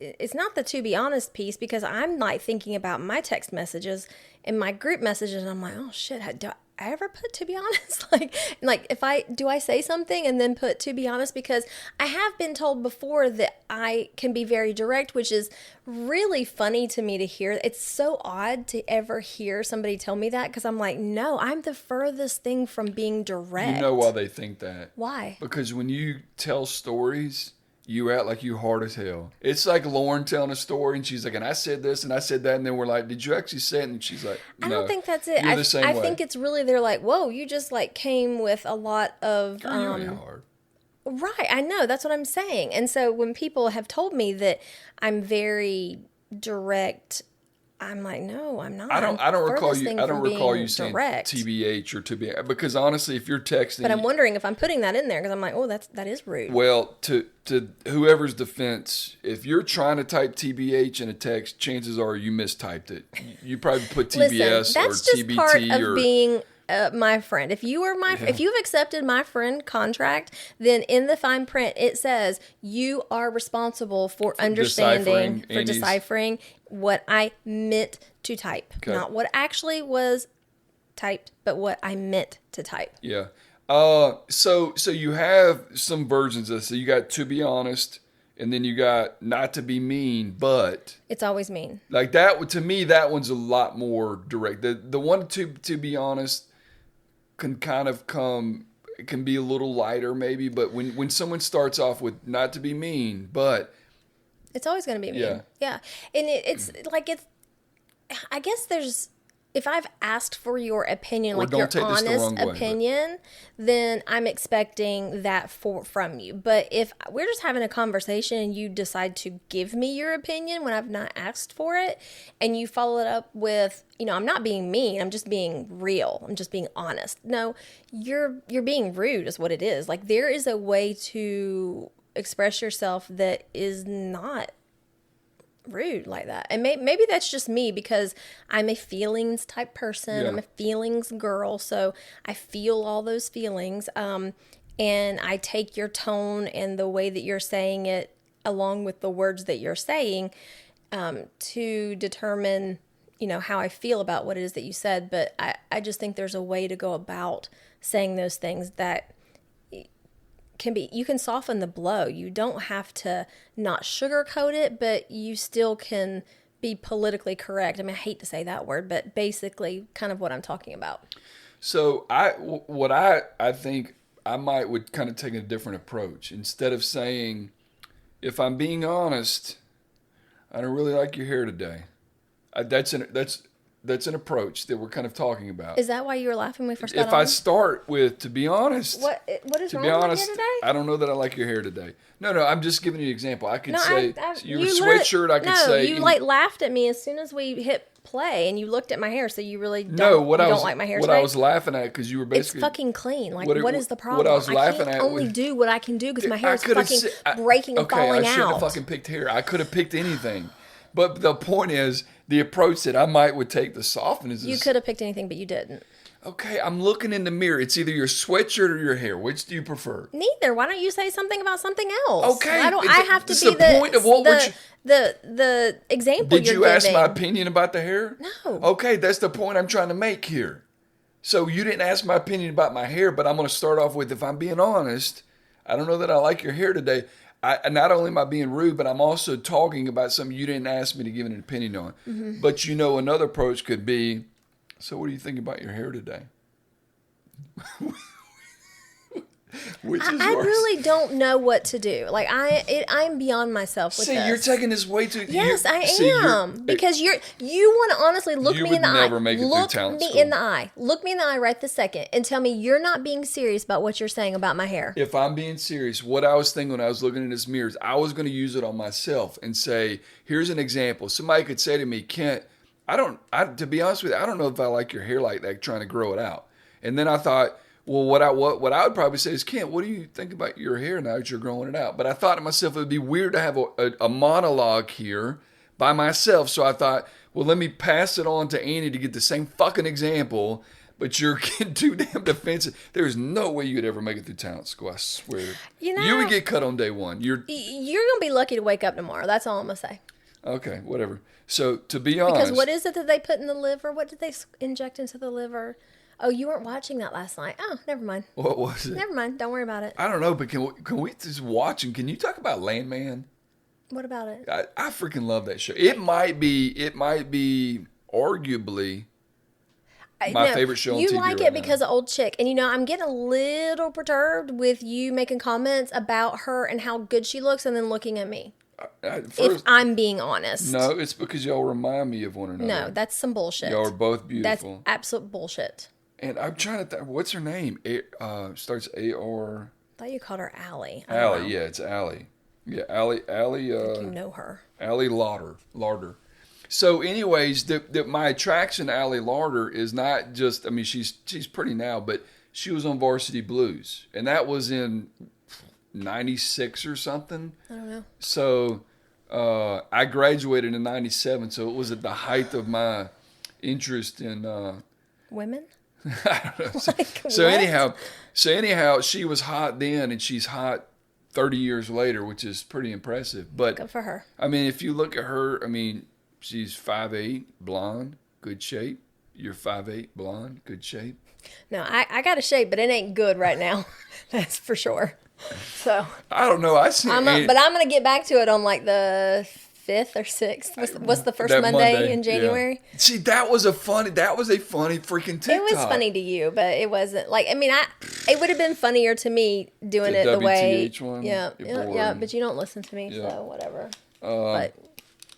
it's not the to be honest piece, because I'm like thinking about my text messages and my group messages, and I'm like, oh shit, do I ever put to be honest? like if I say something and then put to be honest, because I have been told before that I can be very direct, which is really funny to me to hear. It's so odd to ever hear somebody tell me that, because I'm like, no, I'm the furthest thing from being direct. You know why they think that? Why? Because when you tell stories, you act like you hard as hell. It's like Lauren telling a story, and she's like, and I said this, and I said that, and then we're like, did you actually say it? And she's like, no. I don't think that's it. You're the same I way. think it's really, they're like, whoa, you just like came with a lot of... Girl, you ain't hard. Right, I know, that's what I'm saying. And so when people have told me that I'm very direct, I'm like, no, I'm not. I don't recall you saying direct. TBH or to be, because honestly, if you're texting, But I'm wondering if I'm putting that in there, because I'm like, oh, that is rude. well, to whoever's defense, if you're trying to type TBH in a text, chances are you mistyped it. You probably put TBS Listen, or that's just TBT part of or being my friend. If you are if you've accepted my friend contract, then in the fine print it says you are responsible for understanding, deciphering what I meant to type, not what actually was typed, but what I meant to type. Yeah. So you have some versions of this. So you got to be honest, and then you got not to be mean, but It's always mean. like that. To me, that one's a lot more direct. The one to be honest can kind of come. It can be a little lighter maybe, but when someone starts off with not to be mean, but It's always going to be mean. Yeah. And it's like, I guess if I've asked for your opinion, like your honest opinion, then I'm expecting that from you. But if we're just having a conversation and you decide to give me your opinion when I've not asked for it, and you follow it up with, I'm not being mean, I'm just being real, I'm just being honest. No, you're being rude is what it is. Like, there is a way to express yourself that is not rude like that. And maybe that's just me, because I'm a feelings type person. I'm a feelings girl, so I feel all those feelings, and I take your tone and the way that you're saying it along with the words that you're saying to determine how I feel about what it is that you said. But I just think there's a way to go about saying those things that you can soften the blow. You don't have to not sugarcoat it, but you still can be politically correct. I mean, I hate to say that word, but basically kind of what I'm talking about. So I think I would kind of take a different approach. Instead of saying, if I'm being honest, I don't really like your hair today. That's an approach that we're kind of talking about. Is that why you were laughing when we first got on? If I start with, to be honest. What is wrong with my hair today? I don't know that I like your hair today. No, I'm just giving you an example. I could say, your sweatshirt, I could say. No, you laughed at me as soon as we hit play, and you looked at my hair, so you really don't like my hair today? What I was laughing at, because you were basically. It's fucking clean. Like, what is the problem? What I was laughing at. I can't only do what I can do because my hair is fucking breaking and falling out. Okay, I shouldn't have fucking picked hair. I could have picked anything. But the point is, the approach that I would take to soften is this. You could have picked anything, but you didn't. Okay, I'm looking in the mirror. It's either your sweatshirt or your hair. Which do you prefer? Neither. Why don't you say something about something else? Okay. I have to be the point of what the example Did you ask my opinion about the hair? No. Okay, that's the point I'm trying to make here. So you didn't ask my opinion about my hair, but I'm going to start off with, if I'm being honest, I don't know that I like your hair today. Not only am I being rude, but I'm also talking about something you didn't ask me to give an opinion on. Mm-hmm. But another approach could be, so what do you think about your hair today? Which is I worse. really don't know what to do. Like, I'm beyond myself with this. You're taking this way too. Yes, I am, because you want to honestly look me in the eye. You would never make it through talent school. Look me in the eye. Look me in the eye right this second, and tell me you're not being serious about what you're saying about my hair. If I'm being serious, what I was thinking when I was looking in this mirror is I was going to use it on myself and say, here's an example. Somebody could say to me, Kent, to be honest with you, I don't know if I like your hair like that, trying to grow it out. And then I thought, well, what I would probably say is, Kent, what do you think about your hair now that you're growing it out? But I thought to myself, it would be weird to have a monologue here by myself. So I thought, well, let me pass it on to Annie to get the same fucking example. But you're getting too damn defensive. There's no way you could ever make it through talent school. I swear. You would get cut on day one. You're gonna be lucky to wake up tomorrow. That's all I'm gonna say. Okay, whatever. So to be honest, because what is it that they put in the liver? What did they inject into the liver? Oh, you weren't watching that last night. Oh, never mind. What was it? Never mind. Don't worry about it. I don't know, but can we just watch and can you talk about Landman? What about it? I freaking love that show. It might be arguably my favorite show on TV. You like it because of Old Chick. And I'm getting a little perturbed with you making comments about her and how good she looks and then looking at me. If I'm being honest. No, it's because y'all remind me of one another. No, that's some bullshit. Y'all are both beautiful. That's absolute bullshit. And I'm trying to think, what's her name? Starts A-R. I thought you called her Allie. Allie, yeah, it's Allie. Yeah, Allie. You know her. Allie Larder. So, anyways, my attraction to Allie Larder is not just, I mean, she's pretty now, but she was on Varsity Blues, and that was in 96 or something. I don't know. So, I graduated in 97, so it was at the height of my interest in women. I don't know. So anyhow, she was hot then, and she's hot 30 years later, which is pretty impressive. But good for her. I mean, if you look at her, I mean, she's 5'8", blonde, good shape. You're 5'8", blonde, good shape. No, I got a shape, but it ain't good right now. That's for sure. So I don't know. But I'm gonna get back to it on like the 5th or 6th. What's the first Monday in January? Yeah. See, that was a funny freaking TikTok. It was funny to you, but it wasn't like, I mean, it would have been funnier to me doing it the way. One, yeah, but you don't listen to me, so whatever.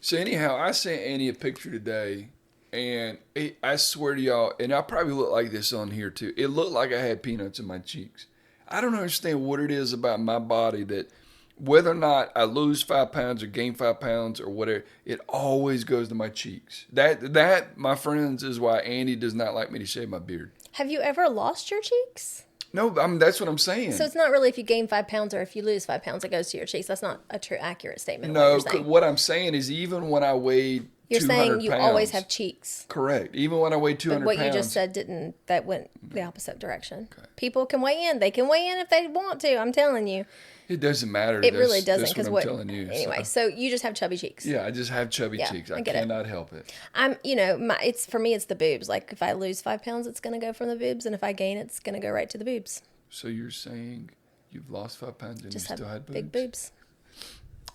So anyhow, I sent Annie a picture today, and I swear to y'all, and I probably look like this on here too. It looked like I had peanuts in my cheeks. I don't understand what it is about my body that whether or not I lose 5 pounds or gain 5 pounds or whatever, it always goes to my cheeks. That, my friends, is why Andy does not like me to shave my beard. Have you ever lost your cheeks? No, I mean, that's what I'm saying. So it's not really if you gain 5 pounds or if you lose 5 pounds, it goes to your cheeks. That's not a true, accurate statement. No, what I'm saying is even when I weighed You're 200 saying you pounds, always have cheeks. Correct. Even when I weighed 200 but what pounds. you just said that went the opposite direction. Okay. People can weigh in. They can weigh in if they want to. I'm telling you. It doesn't matter. It really doesn't, because what I'm telling you. Anyway, so you just have chubby cheeks. Yeah, I just have chubby cheeks. I cannot help it. It's for me. It's the boobs. Like if I lose 5 pounds, it's gonna go from the boobs, and if I gain, it's gonna go right to the boobs. So you're saying you've lost 5 pounds and just you still had boobs? Big boobs.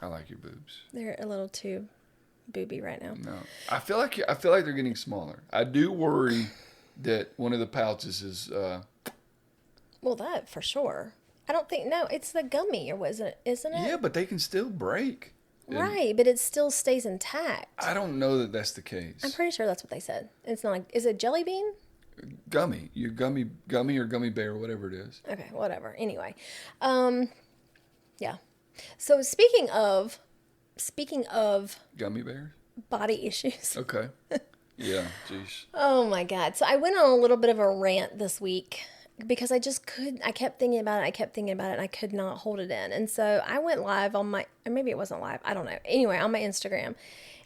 I like your boobs. They're a little too booby right now. No, I feel like they're getting smaller. I do worry that one of the pouches is. Well, that for sure. I don't think, no, it's the gummy, or isn't it? Yeah, but they can still break. Right, but it still stays intact. I don't know that that's the case. I'm pretty sure that's what they said. It's not like, is it jelly bean? Gummy. Your gummy or gummy bear, whatever it is. Okay, whatever. Anyway. Yeah. So speaking of gummy bears? Body issues. Okay. Yeah, jeez. Oh my God. So I went on a little bit of a rant this week because I kept thinking about it, and I could not hold it in. And so I went live on or maybe it wasn't live, I don't know. Anyway, on my Instagram.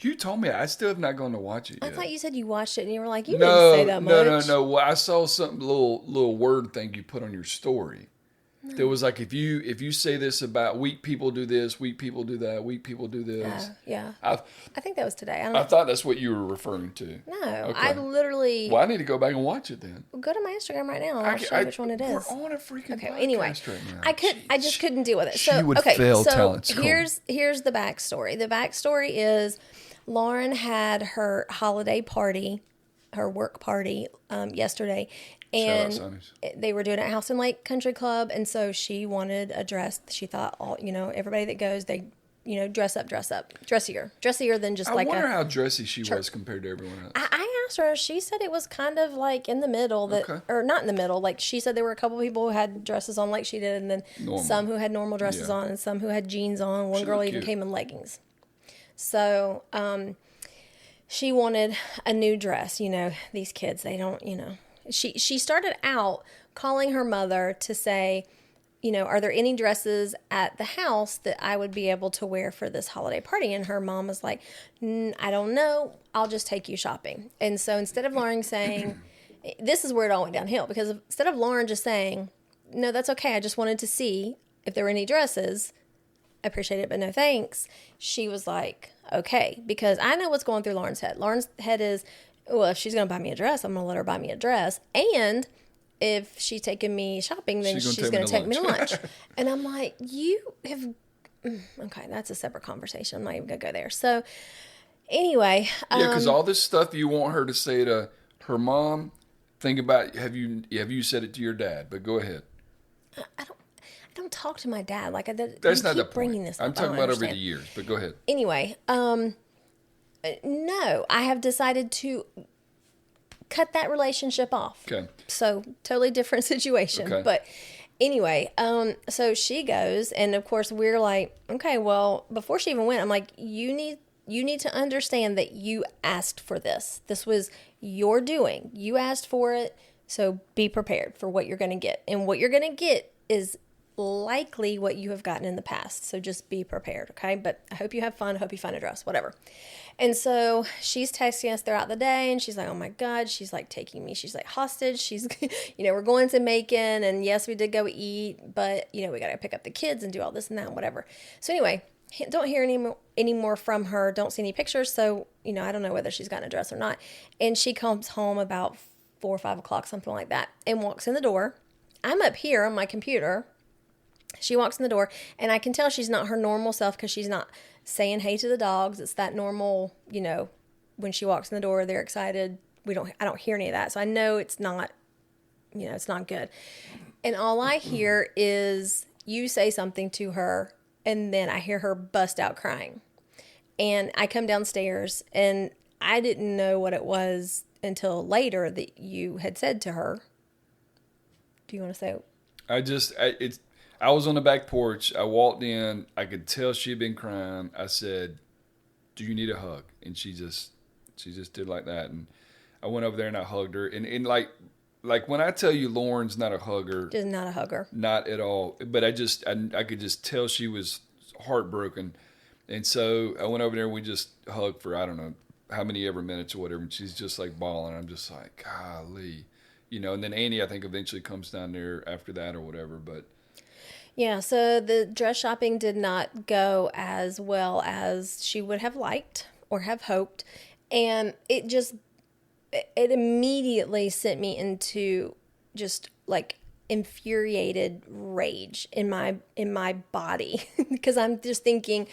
You told me. I still have not gone to watch it yet. I thought you said you watched it and you were like, you didn't say that much. No. Well, I saw something, little word thing you put on your story. No. There was like, if you say this about weak people do this, weak people do that, weak people do this. Yeah. I think that was today. I thought that's what you were referring to. No, okay. I literally. Well, I need to go back and watch it then. Go to my Instagram right now and I'll show you which one it is. We're on a freaking podcast anyway, right now. I just couldn't deal with it. She would fail talent school. Here's the backstory. The backstory is Lauren had her holiday party, her work party, yesterday. And they were doing it at House and Lake Country Club, and so she wanted a dress. She thought, everybody that goes, they, dress up, dressier than just like. I wonder how dressy she was compared to everyone else. I asked her. She said it was kind of like in the middle, or not in the middle. Like she said, there were a couple people who had dresses on like she did, and then some who had normal dresses on, and some who had jeans on. One girl even came in leggings. So, she wanted a new dress. These kids, they don't, She started out calling her mother to say, are there any dresses at the house that I would be able to wear for this holiday party? And her mom was like, I don't know. I'll just take you shopping. And so instead of Lauren saying, this is where it all went downhill, because instead of Lauren just saying, no, that's okay, I just wanted to see if there were any dresses, I appreciate it, but no thanks, she was like, okay, because I know what's going through Lauren's head. Lauren's head is, well, if she's going to buy me a dress, I'm going to let her buy me a dress. And if she's taking me shopping, then she's going to take me to lunch. And I'm like, you have, okay, that's a separate conversation. I'm not even going to go there. So anyway. Yeah, because all this stuff you want her to say to her mom, think about, have you said it to your dad? But go ahead. I don't talk to my dad. Like, that's not the point. Bringing this up. I'm talking about over the years, but go ahead. Anyway, no, I have decided to cut that relationship off. Okay. So totally different situation. Okay. But anyway, so she goes, and of course we're like, okay, well, before she even went, I'm like, you need to understand that you asked for this. This was your doing. You asked for it, so be prepared for what you're going to get. And what you're going to get is likely what you have gotten in the past. So just be prepared, okay? But I hope you have fun. I hope you find a dress, whatever. And so she's texting us throughout the day, and she's like, oh my God, she's like taking me. She's like hostage. She's, we're going to Macon, and yes, we did go eat, but, we got to pick up the kids and do all this and that and whatever. So anyway, don't hear any more from her. Don't see any pictures. So, I don't know whether she's gotten a dress or not. And she comes home about 4 or 5 o'clock, something like that, and walks in the door. I'm up here on my computer. She walks in the door, and I can tell she's not her normal self because she's not saying hey to the dogs. It's that normal, when she walks in the door, they're excited. I don't hear any of that. So I know it's not, it's not good. And all I hear is you say something to her, and then I hear her bust out crying. And I come downstairs, and I didn't know what it was until later that you had said to her. Do you want to say? I was on the back porch. I walked in. I could tell she'd been crying. I said, do you need a hug? And she just did like that. And I went over there and I hugged her. And like when I tell you Lauren's not a hugger. Just not a hugger. Not at all. But I could just tell she was heartbroken. And so I went over there and we just hugged for, I don't know, how many ever minutes or whatever. And she's just like bawling. I'm just like, golly. And then Annie, I think, eventually comes down there after that or whatever. But yeah, so the dress shopping did not go as well as she would have liked or have hoped. And it immediately sent me into just like infuriated rage in my body because I'm just thinking,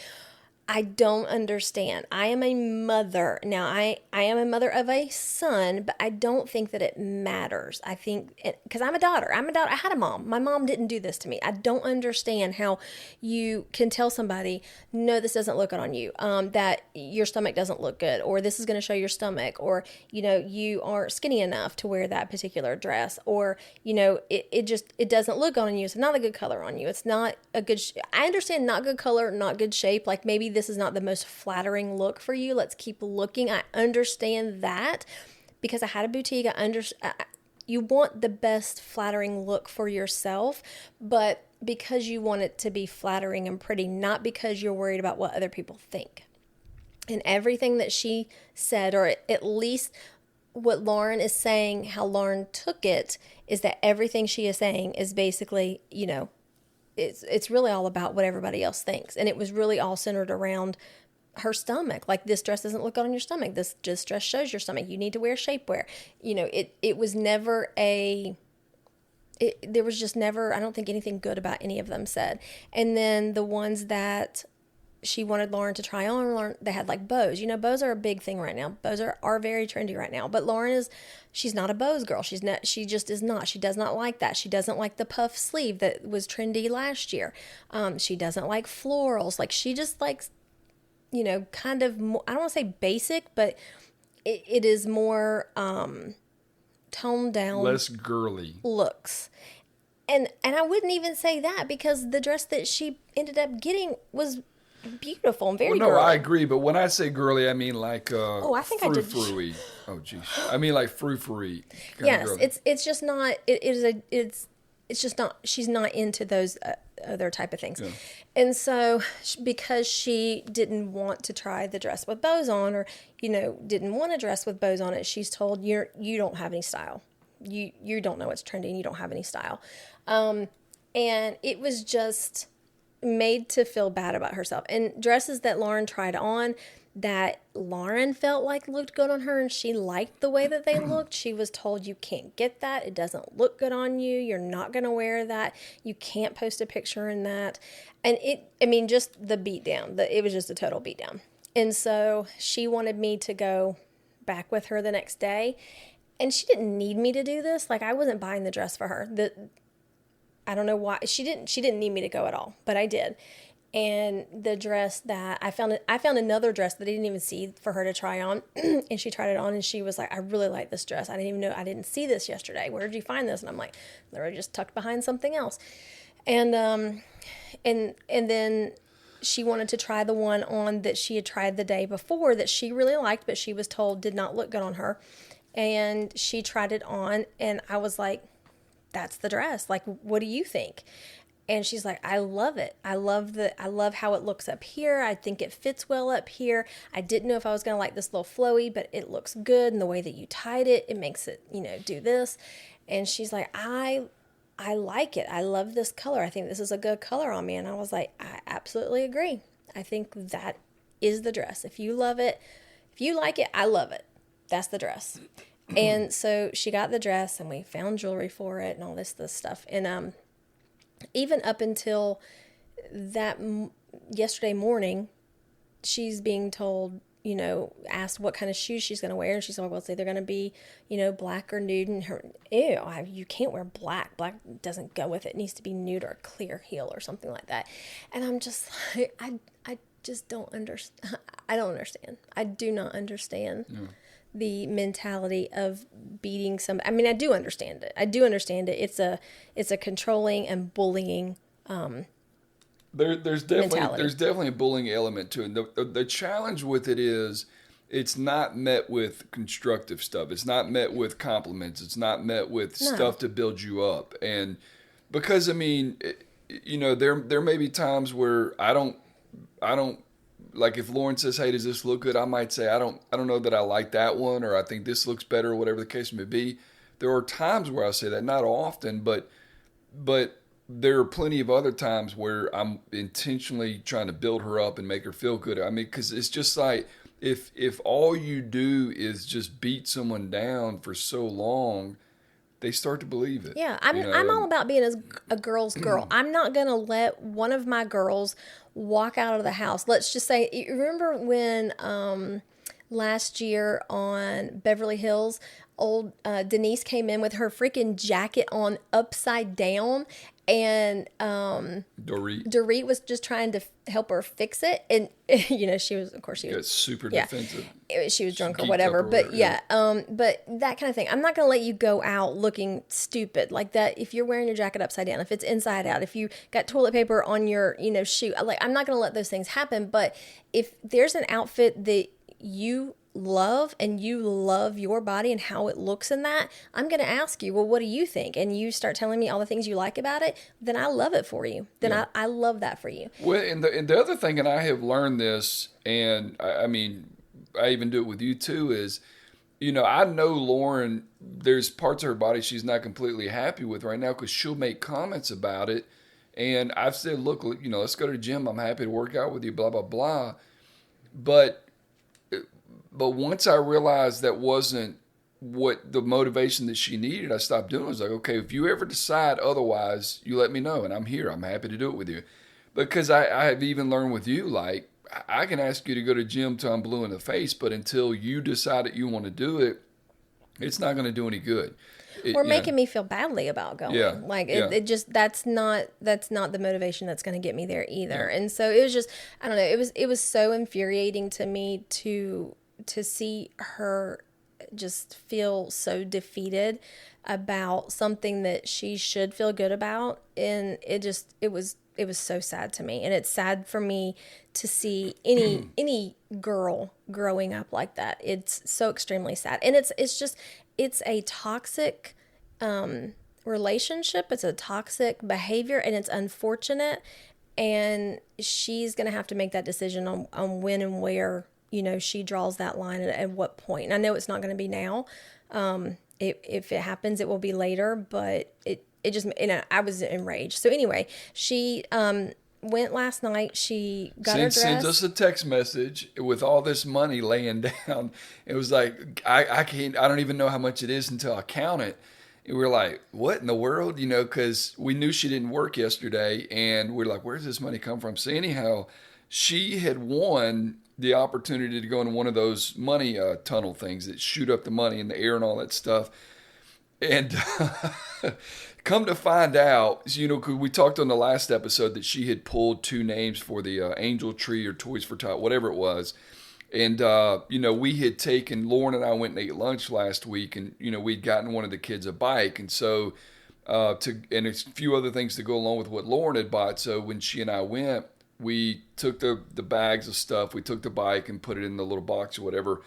I don't understand. I am a mother. Now, I am a mother of a son, but I don't think that it matters. I think, because I'm a daughter. I had a mom. My mom didn't do this to me. I don't understand how you can tell somebody, no, this doesn't look good on you, that your stomach doesn't look good, or this is going to show your stomach, or, you aren't skinny enough to wear that particular dress, or, it doesn't look on you. It's not a good color on you. It's not a good, I understand not good color, not good shape. Like maybe this is not the most flattering look for you. Let's keep looking. I understand that because I had a boutique. You want the best flattering look for yourself, but because you want it to be flattering and pretty, not because you're worried about what other people think. And everything that she said, or at least what Lauren is saying, how Lauren took it, is that everything she is saying is basically, it's really all about what everybody else thinks. And it was really all centered around her stomach. Like, this dress doesn't look good on your stomach. This dress shows your stomach. You need to wear shapewear. It was never there was just never, I don't think anything good about any of them said. And then the ones that she wanted Lauren to try on, they had like bows. Bows are a big thing right now. Bows are very trendy right now. But Lauren she's not a bows girl. She just is not. She does not like that. She doesn't like the puff sleeve that was trendy last year. She doesn't like florals. Like, she just likes, kind of more, I don't want to say basic, but it is more toned down, less girly looks. And I wouldn't even say that, because the dress that she ended up getting was beautiful and very Well, no, girly. I agree, but when I say girly, I mean like I think I did. frou-frou-y. Oh, geez. I mean like frou-frou-y. Yes, it's just not. It's just not. She's not into those other type of things, and so because she didn't want to try the dress with bows on, or didn't want a dress with bows on it, she's told you don't have any style. You don't know what's trending. You don't have any style, and it was just made to feel bad about herself. And dresses that Lauren tried on that Lauren felt like looked good on her and she liked the way that they looked, she was told, you can't get that. It doesn't look good on you. You're not going to wear that. You can't post a picture in that. And just the beat down, it was just a total beat down. And so she wanted me to go back with her the next day. And she didn't need me to do this. Like, I wasn't buying the dress for her. I don't know why. She didn't need me to go at all, but I did. And the dress that I found another dress that I didn't even see for her to try on, and she tried it on, and she was like, I really like this dress. I didn't even know, I didn't see this yesterday. Where did you find this? And I'm like, literally just tucked behind something else. And then she wanted to try the one on that she had tried the day before that she really liked, but she was told did not look good on her. And she tried it on, and I was like, that's the dress. Like, what do you think? And she's like, I love it. I love how it looks up here. I think it fits well up here. I didn't know if I was going to like this little flowy, but it looks good. And the way that you tied it, it makes it, do this. And she's like, I like it. I love this color. I think this is a good color on me. And I was like, I absolutely agree. I think that is the dress. If you love it, if you like it, I love it. That's the dress. And so she got the dress and we found jewelry for it and all this stuff. And, even up until that yesterday morning, she's being told, asked what kind of shoes she's going to wear. And she's like, well, it's either going to be, black or nude. And you can't wear black. Black doesn't go with it. It needs to be nude or a clear heel or something like that. And I'm just like, I just don't understand. I don't understand. I do not understand. Yeah. The mentality of beating somebody. I mean, I do understand it. It's a controlling and bullying there's mentality. definitely a bullying element to it. The challenge with it is it's not met with constructive stuff. It's not met with compliments. It's not met with stuff to build you up. And because there may be times where I don't like if Lauren says, hey, does this look good? I might say, I don't know that I like that one, or I think this looks better, or whatever the case may be. There are times where I say that, not often, but there are plenty of other times where I'm intentionally trying to build her up and make her feel good. I mean, because it's just like, if all you do is just beat someone down for so long, they start to believe it. Yeah, I'm all about being a girl's girl. I'm not going to let one of my girls walk out of the house. Let's just say, you remember when last year on Beverly Hills, old Denise came in with her freaking jacket on upside down, and Dorit was just trying to help her fix it, and she was, of course, she was super defensive. She was drunk or whatever, but but that kind of thing. I'm not going to let you go out looking stupid like that. If you're wearing your jacket upside down, if it's inside out, if you got toilet paper on your shoe, like, I'm not going to let those things happen. But if there's an outfit that you love and you love your body and how it looks in that, I'm going to ask you, well, what do you think? And you start telling me all the things you like about it, then I love it for you. Then I love that for you. Well, and the other thing, and I have learned this, and I mean, I even do it with you too, is, I know Lauren, there's parts of her body she's not completely happy with right now because she'll make comments about it. And I've said, look, let's go to the gym. I'm happy to work out with you, blah, blah, blah. But once I realized that wasn't what the motivation that she needed, I stopped doing it. I was like, okay, if you ever decide otherwise, you let me know, and I'm here. I'm happy to do it with you. Because I have even learned with you, like, I can ask you to go to the gym till I'm blue in the face, but until you decide that you want to do it, it's not going to do any good. Or making me feel badly about going. Yeah. Like, it just, that's not the motivation that's going to get me there either. Yeah. And so it was just, I don't know, it was so infuriating to me to see her just feel so defeated about something that she should feel good about. And it was so sad to me, and it's sad for me to see any girl growing up like that. It's so extremely sad, and it's a toxic relationship. It's a toxic behavior, and it's unfortunate. And she's gonna have to make that decision on when and where, she draws that line at what point. And I know it's not gonna be now. If it happens, it will be later. But it just, I was enraged. So anyway, she went last night. She got her dress. Sends us a text message with all this money laying down. It was like, I don't even know how much it is until I count it. And we were like, what in the world? Because we knew she didn't work yesterday, and we're like, where's this money come from? So anyhow, she had won the opportunity to go in one of those money tunnel things that shoot up the money in the air and all that stuff. And come to find out, cause we talked on the last episode that she had pulled 2 names for the Angel Tree or Toys for Tot, whatever it was. And, we had taken, Lauren and I went and ate lunch last week, and, we'd gotten one of the kids a bike. And so, and a few other things to go along with what Lauren had bought. So when she and I went, we took the bags of stuff, we took the bike and put it in the little box or whatever.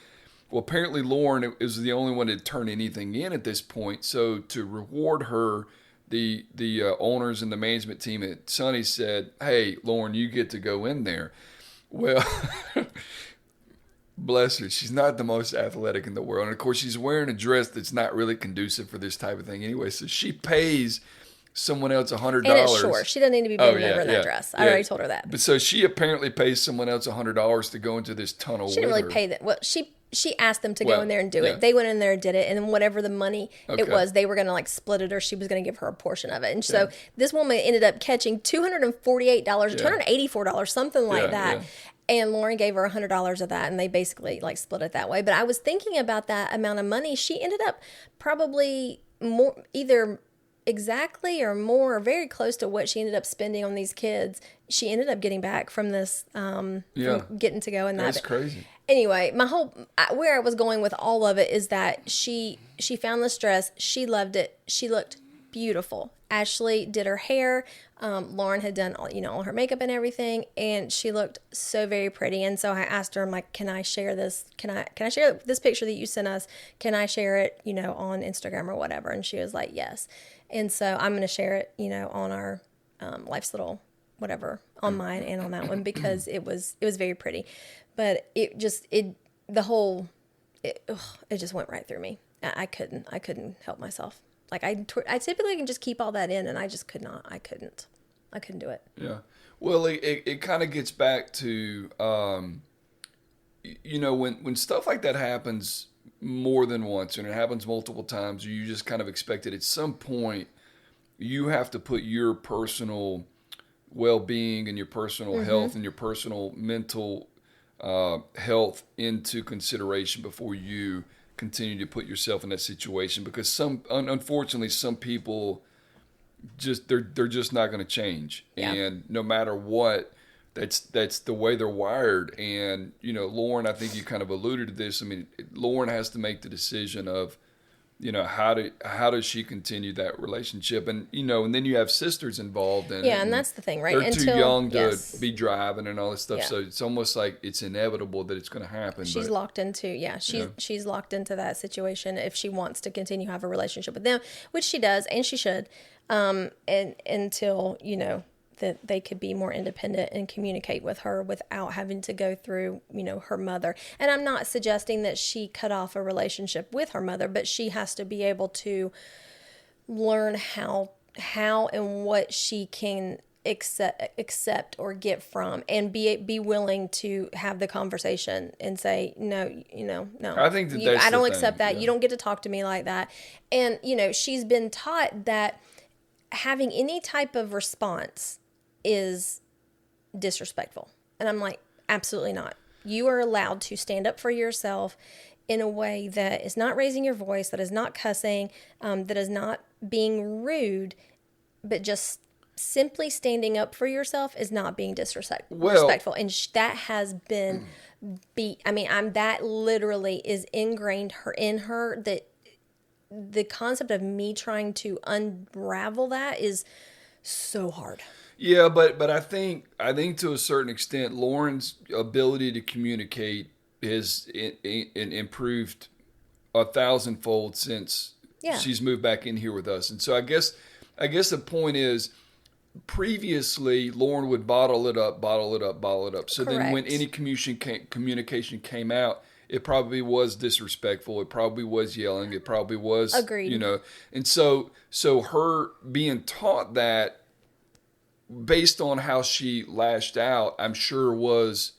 Well, apparently Lauren is the only one that turned anything in at this point. So to reward her, the owners and the management team at Sunny said, hey, Lauren, you get to go in there. Well... Bless her. She's not the most athletic in the world. And, of course, she's wearing a dress that's not really conducive for this type of thing anyway. So she pays someone else $100. And it's short. She doesn't need to be bending over in that dress. I already told her that. But so she apparently pays someone else $100 to go into this tunnel with her. She didn't really pay that. Well, she asked them to go in there and do it. They went in there and did it. And then whatever the money it was, they were going to split it, or she was going to give her a portion of it. And so this woman ended up catching $248, $284, something like that. Yeah. And Lauren gave her $100 of that, and they basically split it that way. But I was thinking about that amount of money. She ended up probably more, either exactly or more, or very close to what she ended up spending on these kids. She ended up getting back from this, from getting to go in that. That's crazy. Anyway, where I was going with all of it is that she found this dress. She loved it. She looked beautiful. Ashley did her hair. Lauren had done all her makeup and everything, and she looked so very pretty. And so I asked her, I'm like, can I share this? Can I share this picture that you sent us? Can I share it, on Instagram or whatever? And she was like, yes. And so I'm going to share it, on our Life's Little whatever, on mine and on that one, because it was very pretty. But it just went right through me. I couldn't help myself. I typically can just keep all that in, and I just could not. I couldn't do it. Yeah. Well, it kind of gets back to, when stuff like that happens more than once, and it happens multiple times, you just kind of expect it. At some point, you have to put your personal well-being and your personal health and your personal mental health into consideration before you continue to put yourself in that situation, because unfortunately some people they're just not going to change, and no matter what, that's the way they're wired. And Lauren, I think you kind of alluded to this. I mean, Lauren has to make the decision of how does she continue that relationship, and and then you have sisters involved in it, and that's the thing, right? They're too young to be driving and all this stuff, so it's almost like it's inevitable that it's going to happen. She's locked into she's locked into that situation if she wants to continue to have a relationship with them, which she does, and she should, and until that they could be more independent and communicate with her without having to go through, her mother. And I'm not suggesting that she cut off a relationship with her mother, but she has to be able to learn how and what she can accept or get from, and be willing to have the conversation and say, no. I think that's I don't accept that. Yeah. You don't get to talk to me like that. And, she's been taught that having any type of response is disrespectful. And I'm like, absolutely not. You are allowed to stand up for yourself in a way that is not raising your voice, that is not cussing, that is not being rude, but just simply standing up for yourself is not being disrespectful. And that has been that literally is ingrained in her, that the concept of me trying to unravel that is so hard. Yeah, but I think to a certain extent, Lauren's ability to communicate has improved 1,000-fold since Yeah. she's moved back in here with us. And so I guess the point is, previously Lauren would bottle it up. So then when Correct. any communication came out, it probably was disrespectful. It probably was yelling. It probably was, Agreed. you know. And so her being taught that based on how she lashed out, I'm sure was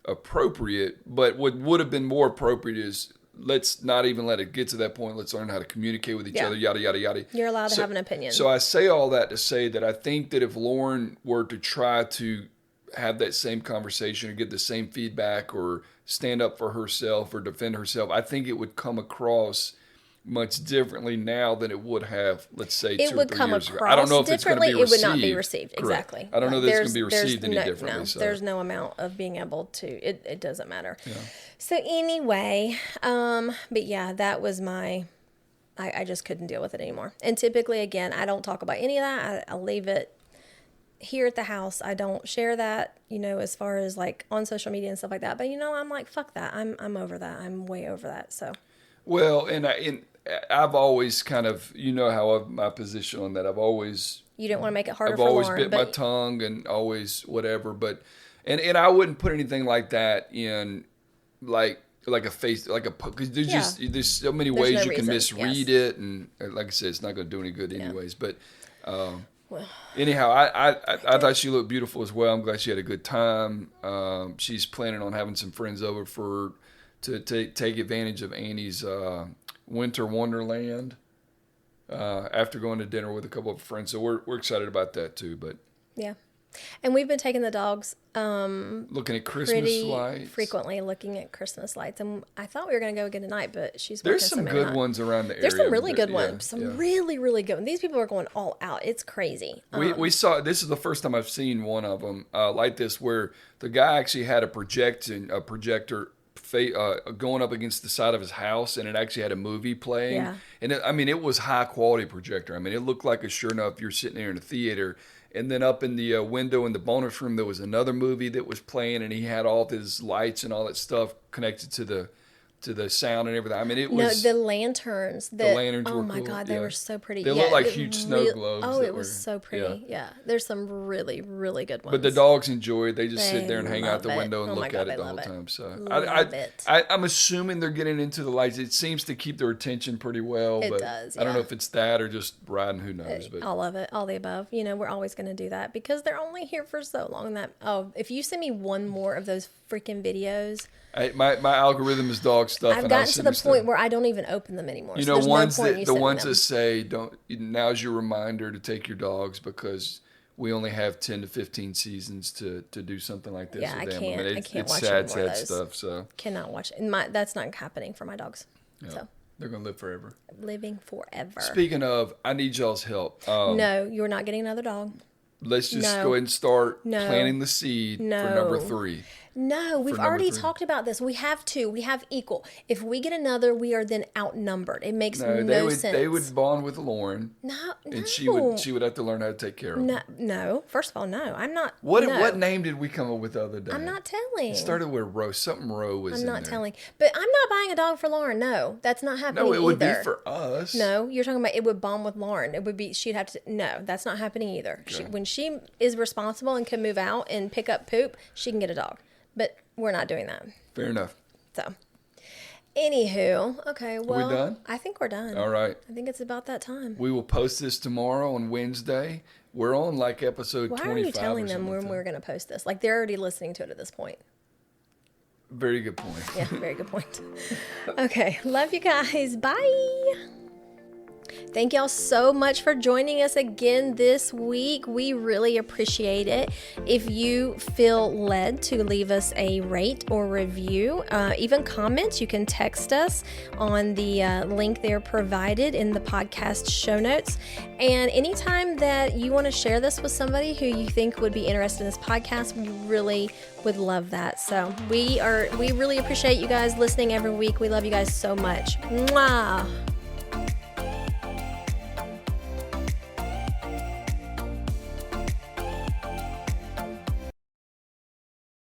appropriate. But what would have been more appropriate is, let's not even let it get to that point. Let's learn how to communicate with each Yeah. other, yada, yada, yada. You're allowed to have an opinion. So I say all that to say that I think that if Lauren were to try to have that same conversation or get the same feedback or stand up for herself or defend herself, I think it would come across much differently now than it would have, let's say, 2 it or would 3 come years ago. across I don't know if it's going to be differently. received. It would not be received. Correct. Exactly. I don't know that it's going to be There's received any no, differently. No, so. there's no amount of being able to. It doesn't matter. Yeah. So anyway, but yeah, that was my. I just couldn't deal with it anymore. And typically, again, I don't talk about any of that. I'll leave it here at the house. I don't share that, as far as like on social media and stuff like that. But I'm like, fuck that. I'm over that. I'm way over that. So. Well, and I've always kind of, how my position on that. You didn't want to make it harder I've for always Lauren, bit my tongue and always whatever. But and I wouldn't put anything like that in like a face, because there's so many ways no you can reason, misread yes. it, and like I said, it's not going to do any good anyways. But Well, anyhow, I thought she looked beautiful as well. I'm glad she had a good time. She's planning on having some friends over to take advantage of Annie's winter wonderland after going to dinner with a couple of friends. So we're excited about that too. But yeah. And we've been taking the dogs looking at Christmas pretty lights frequently, looking at Christmas lights. And I thought we were going to go again tonight, but she's working. There's some good ones around the area. There's some really good Yeah, ones. Some yeah. really, really good ones. These people are going all out. It's crazy. We saw, this is the first time I've seen one of them like this, where the guy actually had a projector going up against the side of his house, and it actually had a movie playing. Yeah. And it was high quality projector. I mean, it looked like sure enough, you're sitting there in a theater. And then up in the window in the bonus room, there was another movie that was playing, and he had all of his lights and all that stuff connected to the sound and everything. I mean, it was... No, the lanterns. The lanterns were my cool, God, they yeah. were so pretty. They looked like huge snow globes. Oh, that it was were- so pretty. Yeah. There's some really, really good ones. But the dogs enjoy it. They just sit They there and hang out the love it. window and Oh my look God, at they it the love whole it. time. So Love it. I'm assuming they're getting into the lights. It seems to keep their attention pretty well. It but does, I don't know yeah. if it's that or just riding. Who knows? But All of it, all the above. We're always going to do that because they're only here for so long. If you send me one more of those freaking videos, my algorithm is dog stuff. I've and I'll gotten to send the them point stuff. where I don't even open them anymore. You So know, there's ones no point in you that the sending ones them. that say don't. Now's your reminder to take your dogs because we only have 10 to 15 seasons to do something like this. Yeah, with I them. can't. I It's can't watch sad, any more of sad those. stuff. So Cannot watch it. That's not happening for my dogs. yeah, So they're gonna live forever. living forever. Speaking of, I need y'all's help. No, you're not getting another dog. Let's just No. go ahead and start No. planting the seed for No. number 3. No, we've number already 3. talked about this. We have two. We have equal. If we get another, we are then outnumbered. It makes no sense. They would bond with Lauren, No, and she would have to learn how to take care of No, them. no. First of all, no. I'm not. What no. what name did we come up with the other day? I'm not telling. It started with Roe. Something Roe was I'm in not there. telling. But I'm not buying a dog for Lauren. No, that's not happening. No, it would either. be for us. No, you're talking about it would bond with Lauren. It would be she'd have to. No, that's not happening either. Okay. When she is responsible and can move out and pick up poop, she can get a dog. But we're not doing that. Fair enough. So, anywho, okay. Well, done? I think we're done. All right. I think it's about that time. We will post this tomorrow on Wednesday. We're on like episode Why 25 are you telling or them something when like we're that. going to post this? Like they're already listening to it at this point. Very good point. Yeah, very good point. Okay, love you guys. Bye. Thank y'all so much for joining us again this week. We really appreciate it. If you feel led to leave us a rate or review, even comments, you can text us on the link there provided in the podcast show notes. And anytime that you want to share this with somebody who you think would be interested in this podcast, we really would love that. So we really appreciate you guys listening every week. We love you guys so much. Mwah.